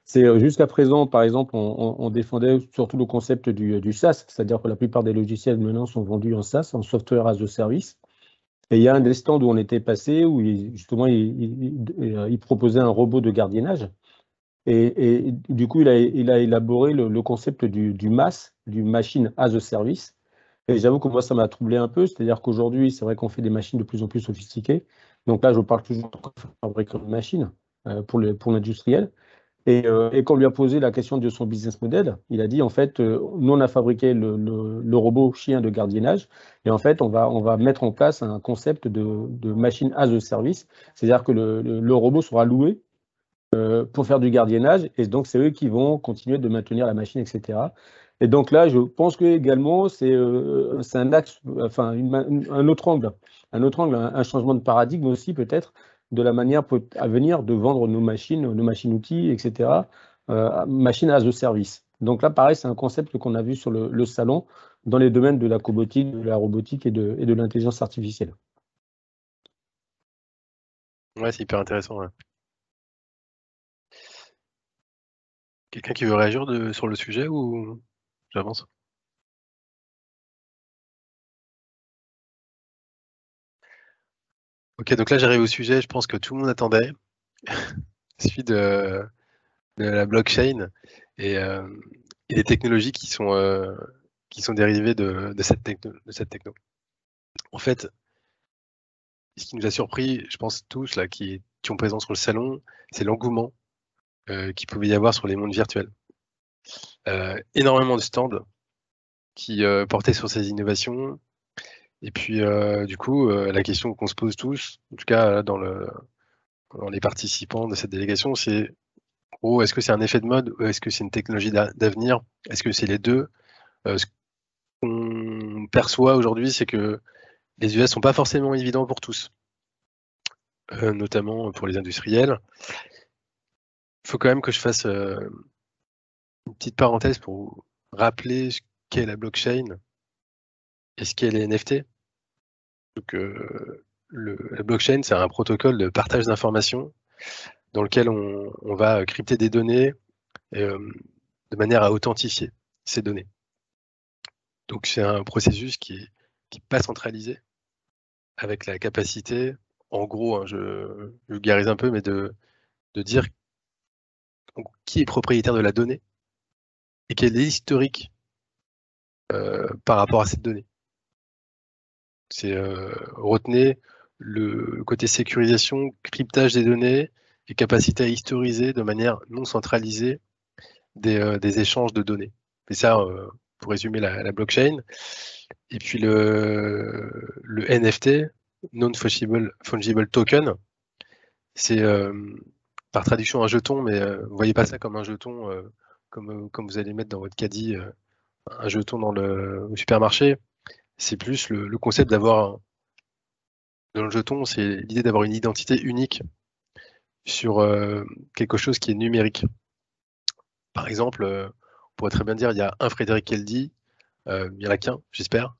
c'est jusqu'à présent, par exemple, on défendait surtout le concept du SaaS, c'est-à-dire que la plupart des logiciels maintenant sont vendus en SaaS, en Software as a Service. Et il y a un des stands où on était passé, où justement, il proposait un robot de gardiennage. Et du coup, il a élaboré le concept du MaaS, du Machine as a Service. Et j'avoue que moi, ça m'a troublé un peu. C'est-à-dire qu'aujourd'hui, c'est vrai qu'on fait des machines de plus en plus sophistiquées. Donc là, je parle toujours de fabriquer une machine pour l'industriel. Et quand on lui a posé la question de son business model, il a dit, en fait, nous, on a fabriqué le robot chien de gardiennage. Et en fait, on va mettre en place un concept de machine as a service. C'est-à-dire que le robot sera loué pour faire du gardiennage. Et donc, c'est eux qui vont continuer de maintenir la machine, etc. Et donc là, je pense que également, c'est un axe, enfin, un autre angle, un changement de paradigme aussi, peut-être, de la manière à venir de vendre nos machines outils, etc., machines as a service. Donc là, pareil, c'est un concept qu'on a vu sur le salon dans les domaines de la cobotique, de la robotique et de l'intelligence artificielle. Ouais, c'est hyper intéressant. Ouais. Quelqu'un qui veut réagir sur le sujet ou j'avance? Ok, donc là j'arrive au sujet, je pense que tout le monde attendait, celui de la blockchain et des technologies qui sont dérivées de cette techno. En fait, ce qui nous a surpris, je pense tous là qui ont présent sur le salon, c'est l'engouement qu'il pouvait y avoir sur les mondes virtuels. Énormément de stands qui portaient sur ces innovations. Et puis, du coup, la question qu'on se pose tous, en tout cas dans les participants de cette délégation, c'est est-ce que c'est un effet de mode ou est-ce que c'est une technologie d'avenir? Est-ce que c'est les deux? Ce qu'on perçoit aujourd'hui, c'est que les US sont pas forcément évidents pour tous, notamment pour les industriels. Il faut quand même que je fasse une petite parenthèse pour rappeler ce qu'est la blockchain et ce qu'est les NFT. Donc, la blockchain, c'est un protocole de partage d'informations dans lequel on va crypter des données de manière à authentifier ces données. Donc c'est un processus qui n'est pas centralisé, avec la capacité, en gros, hein, je vulgarise un peu, mais de dire qui est propriétaire de la donnée et quel est l'historique par rapport à cette donnée. C'est retenez le côté sécurisation, cryptage des données et capacité à historiser de manière non centralisée des échanges de données. Et ça, pour résumer la blockchain. Et puis le NFT, Non-Fungible Token, c'est par traduction un jeton, mais vous ne voyez pas ça comme un jeton comme vous allez mettre dans votre caddie un jeton au supermarché. C'est plus le concept d'avoir dans le jeton, c'est l'idée d'avoir une identité unique sur quelque chose qui est numérique. Par exemple, on pourrait très bien dire il y a un Frédéric Keldy, il n'y en a qu'un, j'espère.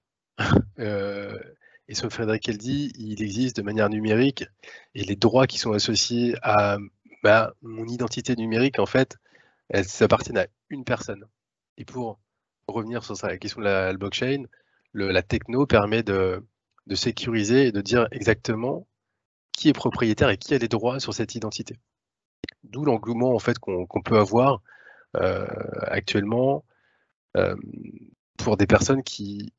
Et ce que Frédéric elle dit, il existe de manière numérique et les droits qui sont associés à mon identité numérique, en fait, elles appartiennent à une personne. Et pour revenir sur la question de la blockchain, la techno permet de sécuriser et de dire exactement qui est propriétaire et qui a les droits sur cette identité. D'où l'engouement en fait qu'on peut avoir actuellement pour des personnes qui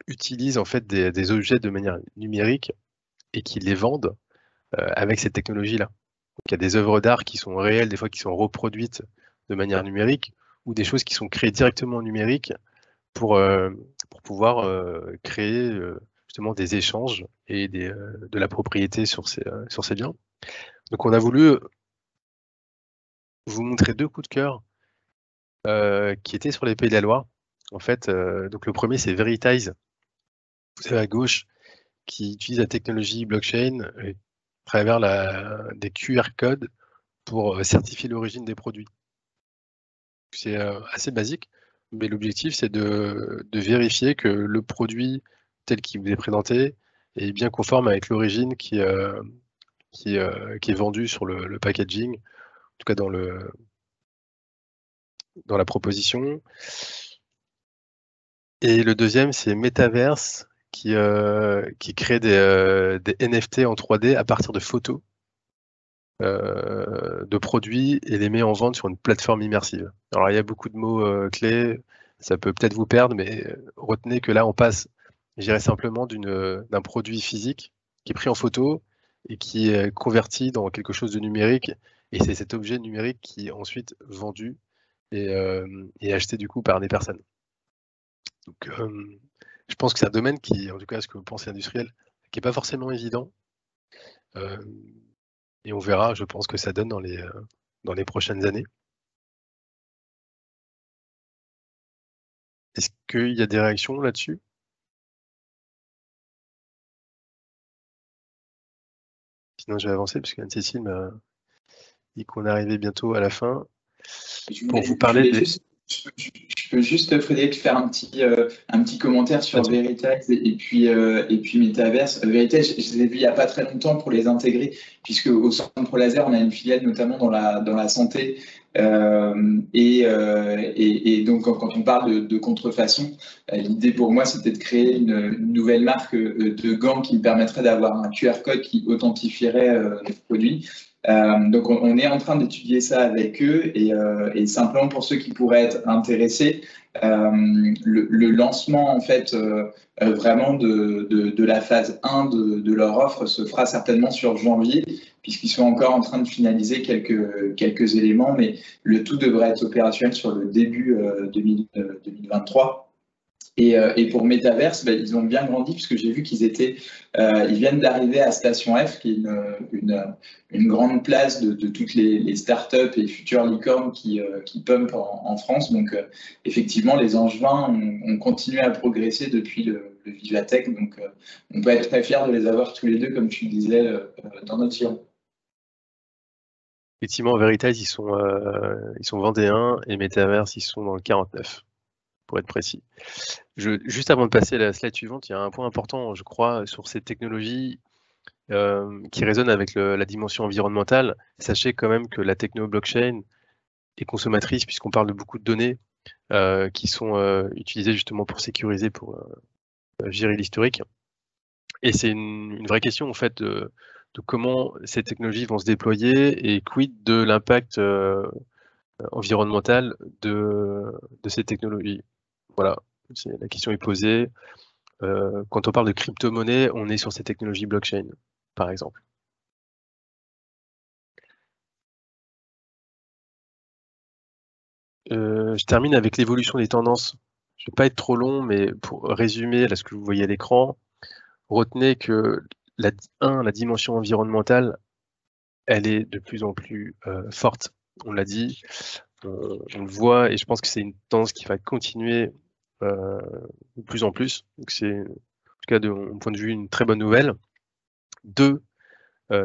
utilisent en fait des objets de manière numérique et qui les vendent avec cette technologie-là. Il y a des œuvres d'art qui sont réelles, des fois qui sont reproduites de manière numérique, ou des choses qui sont créées directement en numérique pour pouvoir créer justement des échanges et de la propriété sur ces biens. Donc on a voulu vous montrer 2 coups de cœur qui étaient sur les Pays de la Loire. En fait, donc le premier c'est Veritize, vous savez à gauche, qui utilise la technologie blockchain à travers des QR codes pour certifier l'origine des produits. C'est assez basique, mais l'objectif c'est de vérifier que le produit tel qu'il vous est présenté est bien conforme avec l'origine qui est vendue sur le packaging, en tout cas dans la proposition. Et le deuxième c'est Metaverse qui crée des NFT en 3D à partir de photos de produits et les met en vente sur une plateforme immersive. Alors il y a beaucoup de mots clés, ça peut peut-être vous perdre, mais retenez que là on passe, je dirais simplement d'un produit physique qui est pris en photo et qui est converti dans quelque chose de numérique, et c'est cet objet numérique qui est ensuite vendu et acheté du coup par des personnes. Donc je pense que c'est un domaine qui, en tout cas ce que pense l'industriel, qui n'est pas forcément évident. Et on verra, je pense, que ça donne dans les prochaines années. Est-ce qu'il y a des réactions là-dessus? Sinon, je vais avancer, parce qu'Anne-Cécile m'a dit qu'on arrivait bientôt à la fin. Pour vous parler des... Je peux juste, Frédéric, faire un petit commentaire sur Veritize et puis Metaverse. Veritize, je les ai vus il n'y a pas très longtemps pour les intégrer, puisque au Centre Laser, on a une filiale notamment dans la santé. Et donc, quand on parle de contrefaçon, l'idée pour moi, c'était de créer une nouvelle marque de gants qui me permettrait d'avoir un QR code qui authentifierait les produits. Donc on est en train d'étudier ça avec eux, et simplement pour ceux qui pourraient être intéressés, le lancement en fait vraiment de la phase 1 de leur offre se fera certainement sur janvier, puisqu'ils sont encore en train de finaliser quelques éléments, mais le tout devrait être opérationnel sur le début 2023. Et pour Metaverse, ils ont bien grandi, puisque j'ai vu qu'ils viennent d'arriver à Station F, qui est une grande place de toutes les startups et futures licornes qui pumpent en France. Donc effectivement, les Angevins ont continué à progresser depuis le Vivatech. Donc on peut être très fiers de les avoir tous les deux, comme tu le disais, dans notre giron. Effectivement, Veritize, ils sont vendéens, et Metaverse, ils sont dans le 49. Pour être précis. Juste avant de passer à la slide suivante, il y a un point important, je crois, sur ces technologies qui résonnent avec la dimension environnementale. Sachez quand même que la techno blockchain est consommatrice, puisqu'on parle de beaucoup de données qui sont utilisées justement pour sécuriser, pour gérer l'historique. Et c'est une vraie question en fait de comment ces technologies vont se déployer, et quid de l'impact environnemental de ces technologies. Voilà, la question est posée. Quand on parle de crypto-monnaie, on est sur ces technologies blockchain, par exemple. Je termine avec l'évolution des tendances. Je ne vais pas être trop long, mais pour résumer là, ce que vous voyez à l'écran, retenez que la dimension environnementale, elle est de plus en plus forte. On l'a dit, on le voit, et je pense que c'est une tendance qui va continuer de plus en plus. Donc c'est, en tout cas de mon point de vue, une très bonne nouvelle. 2,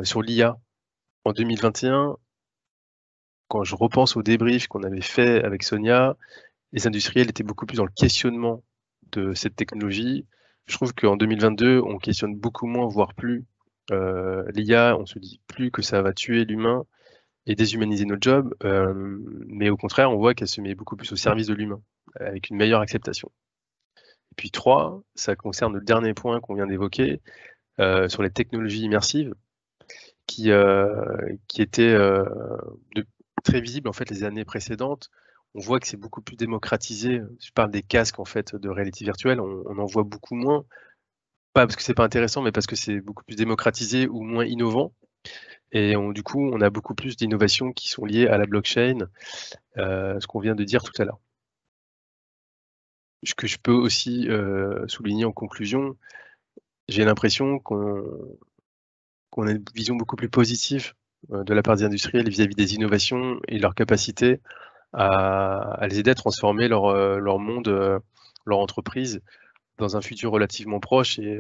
sur l'IA, en 2021, quand je repense au débrief qu'on avait fait avec Sonia, les industriels étaient beaucoup plus dans le questionnement de cette technologie. je trouve qu'en 2022, on questionne beaucoup moins, voire plus l'IA, on se dit plus que ça va tuer l'humain et déshumaniser notre job, mais au contraire, on voit qu'elle se met beaucoup plus au service de l'humain, avec une meilleure acceptation. Et puis 3, ça concerne le dernier point qu'on vient d'évoquer, sur les technologies immersives, qui étaient très visibles en fait les années précédentes. On voit que c'est beaucoup plus démocratisé. Je parle des casques en fait de réalité virtuelle, on en voit beaucoup moins. Pas parce que c'est pas intéressant, mais parce que c'est beaucoup plus démocratisé ou moins innovant. Et du coup, on a beaucoup plus d'innovations qui sont liées à la blockchain, ce qu'on vient de dire tout à l'heure. Ce que je peux aussi souligner en conclusion, j'ai l'impression qu'on a une vision beaucoup plus positive de la part des industriels vis-à-vis des innovations et leur capacité à les aider à transformer leur monde, leur entreprise dans un futur relativement proche. Et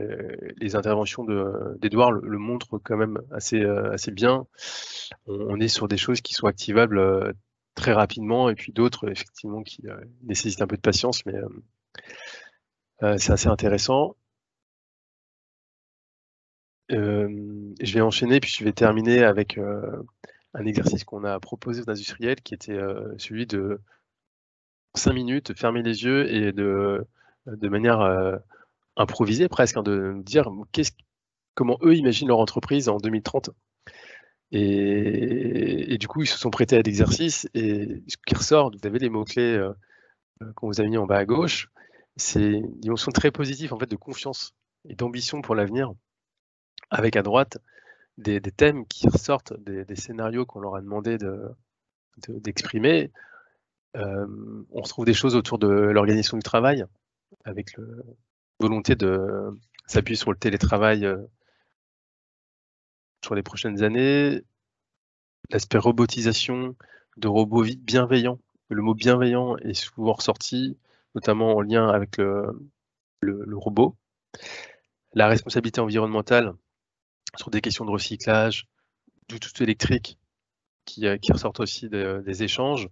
les interventions d'Edouard le montrent quand même assez bien. On est sur des choses qui sont activables très rapidement, et puis d'autres effectivement qui nécessitent un peu de patience, mais c'est assez intéressant. Je vais enchaîner, puis je vais terminer avec un exercice qu'on a proposé aux industriels, qui était celui de 5 minutes, fermer les yeux et de manière improvisée presque, hein, de dire comment eux imaginent leur entreprise en 2030. Et du coup, ils se sont prêtés à l'exercice, et ce qui ressort, vous avez les mots-clés qu'on vous a mis en bas à gauche, c'est une dimension très positive en fait, de confiance et d'ambition pour l'avenir, avec à droite des thèmes qui ressortent des scénarios qu'on leur a demandé d'exprimer. On retrouve des choses autour de l'organisation du travail, avec la volonté de s'appuyer sur le télétravail sur les prochaines années, l'aspect robotisation, de robots bienveillants. Le mot bienveillant est souvent ressorti, notamment en lien avec le robot. La responsabilité environnementale sur des questions de recyclage, d'outils électriques qui ressortent aussi des échanges.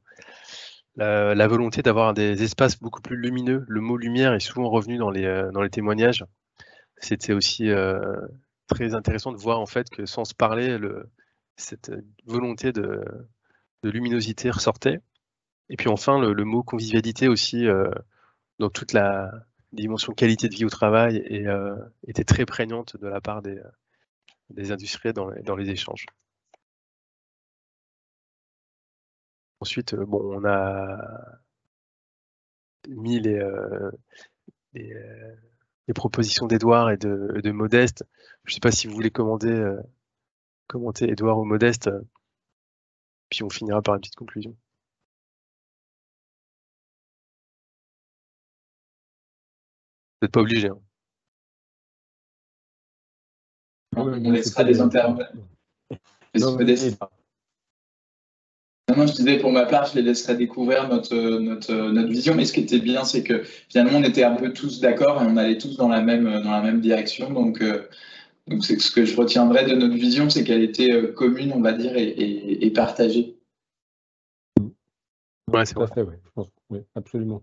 La volonté d'avoir des espaces beaucoup plus lumineux. Le mot lumière est souvent revenu dans les témoignages. C'était aussi très intéressant de voir en fait que sans se parler, cette volonté de luminosité ressortait. Et puis enfin, le mot convivialité aussi, dans toute la dimension qualité de vie au travail, était très prégnante de la part des industriels dans les échanges. Ensuite, bon, on a mis les propositions d'Edouard et de Modeste. Je ne sais pas si vous voulez commenter Edouard ou Modeste, puis on finira par une petite conclusion. Vous n'êtes pas obligé. Hein. On laissera des intervenants. Non, je disais pour ma part, je les laisserai découvrir notre vision. Mais ce qui était bien, c'est que finalement, on était un peu tous d'accord et on allait tous dans la même direction. Donc c'est ce que je retiendrai de notre vision, c'est qu'elle était commune, on va dire, et partagée. Ouais, c'est tout à fait, oui, je pense. Oui, absolument.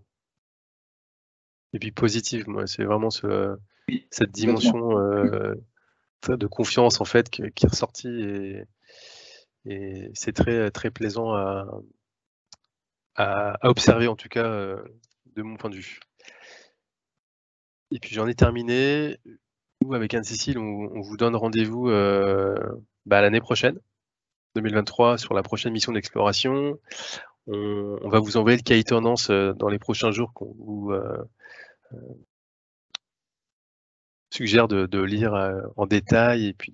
Et puis positive, moi, c'est vraiment cette dimension de confiance en fait qui est ressortie, et c'est très très plaisant à observer, en tout cas de mon point de vue. Et puis j'en ai terminé. Nous, avec Anne-Cécile, on vous donne rendez-vous l'année prochaine, 2023, sur la prochaine mission d'exploration. On va vous envoyer le cahier tendance dans les prochains jours qu'on vous suggère de lire en détail, et puis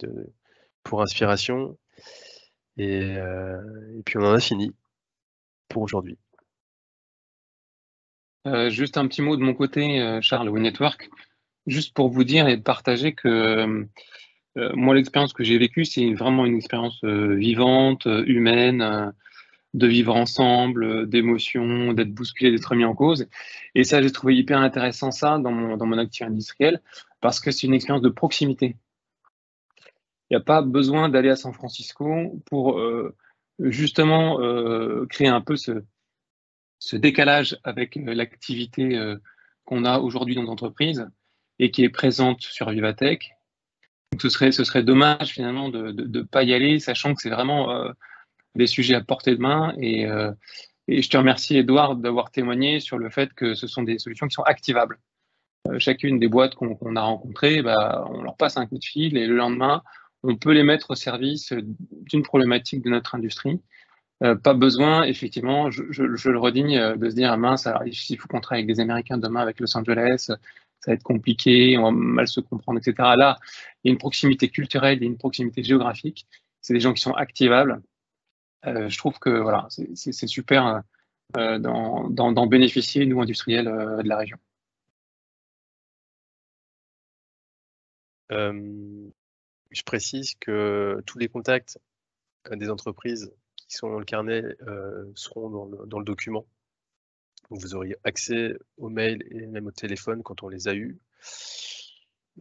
pour inspiration. Et puis on en a fini pour aujourd'hui. Juste un petit mot de mon côté, Charles, WeNetwork, juste pour vous dire et partager que moi, l'expérience que j'ai vécue, c'est vraiment une expérience vivante, humaine, de vivre ensemble, d'émotions, d'être bousculé, d'être mis en cause. Et ça, j'ai trouvé hyper intéressant ça dans mon activité industrielle, parce que c'est une expérience de proximité. Il n'y a pas besoin d'aller à San Francisco pour justement créer un peu ce décalage avec l'activité qu'on a aujourd'hui dans l'entreprise. et qui est présente sur Vivatech. Donc ce serait dommage finalement de ne pas y aller, sachant que c'est vraiment des sujets à portée de main. Et je te remercie, Edouard, d'avoir témoigné sur le fait que ce sont des solutions qui sont activables. Chacune des boîtes qu'on a rencontrées, on leur passe un coup de fil et le lendemain, on peut les mettre au service d'une problématique de notre industrie. Pas besoin, effectivement, je le redigne, de se dire, ah mince, alors s'il faut qu'on travaille avec des Américains demain, avec Los Angeles, ça va être compliqué, on va mal se comprendre, etc. Là, il y a une proximité culturelle, il y a une proximité géographique. C'est des gens qui sont activables. Je trouve que voilà, c'est super d'en bénéficier, nous, industriels de la région. Je précise que tous les contacts des entreprises qui sont dans le carnet seront dans le document. Vous auriez accès aux mails et même au téléphone quand on les a eus.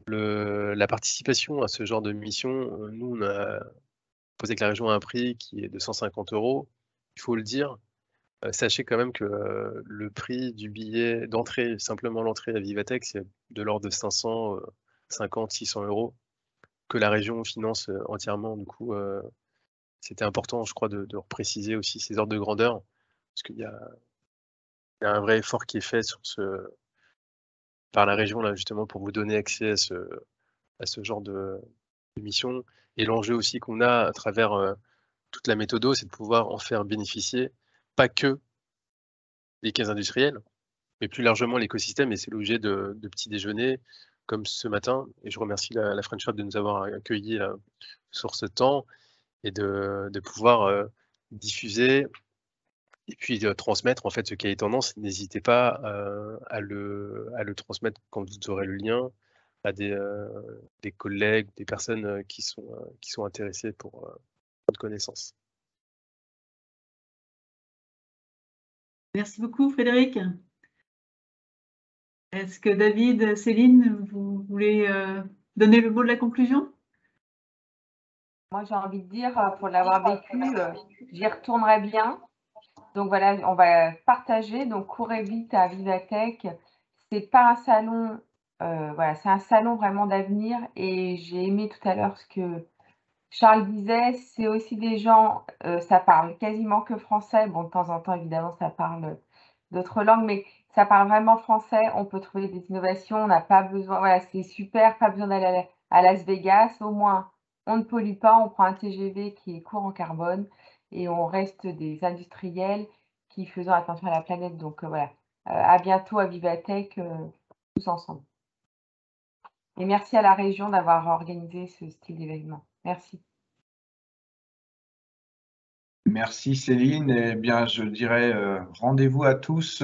La participation à ce genre de mission, nous, on a posé avec la région un prix qui est de 150 €. Il faut le dire, sachez quand même que le prix du billet d'entrée, simplement l'entrée à Vivatech, c'est de l'ordre de 550, 600 €, que la région finance entièrement. Du coup, c'était important, je crois, de repréciser aussi ces ordres de grandeur, parce qu'il y a un vrai effort qui est fait par la région, là, justement, pour vous donner accès à ce genre de mission. Et l'enjeu aussi qu'on a à travers toute la méthodo, c'est de pouvoir en faire bénéficier, pas que les caisses industrielles, mais plus largement l'écosystème. Et c'est l'objet de petits déjeuners comme ce matin. Et je remercie la French Shop de nous avoir accueillis là, sur ce temps et de pouvoir diffuser et puis transmettre en fait ce qui est tendance. N'hésitez pas à le transmettre quand vous aurez le lien à des collègues, des personnes qui sont intéressées pour votre connaissance. Merci beaucoup, Frédéric. Est-ce que David, Céline, vous voulez donner le mot de la conclusion? Moi, j'ai envie de dire, pour l'avoir vécu, j'y retournerai bien. Donc voilà, on va partager. Donc courez vite à Vivatech. C'est pas un salon, voilà, c'est un salon vraiment d'avenir. Et j'ai aimé tout à l'heure ce que Charles disait. C'est aussi des gens, ça parle quasiment que français. Bon, de temps en temps, évidemment, ça parle d'autres langues, mais ça parle vraiment français. On peut trouver des innovations. On n'a pas besoin, voilà, c'est super. Pas besoin d'aller à Las Vegas. Au moins, on ne pollue pas. On prend un TGV qui est court en carbone et on reste des industriels qui faisons attention à la planète. Donc voilà, à bientôt à Vivatech, tous ensemble. Et merci à la région d'avoir organisé ce style d'événement. Merci. Merci Céline. Eh bien, je dirais rendez-vous à tous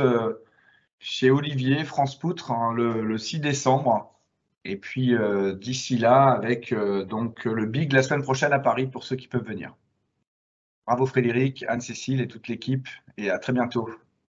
chez Olivier France Poutre hein, le 6 décembre. Et puis d'ici là, avec donc le Big la semaine prochaine à Paris pour ceux qui peuvent venir. Bravo Frédéric, Anne-Cécile et toute l'équipe et à très bientôt.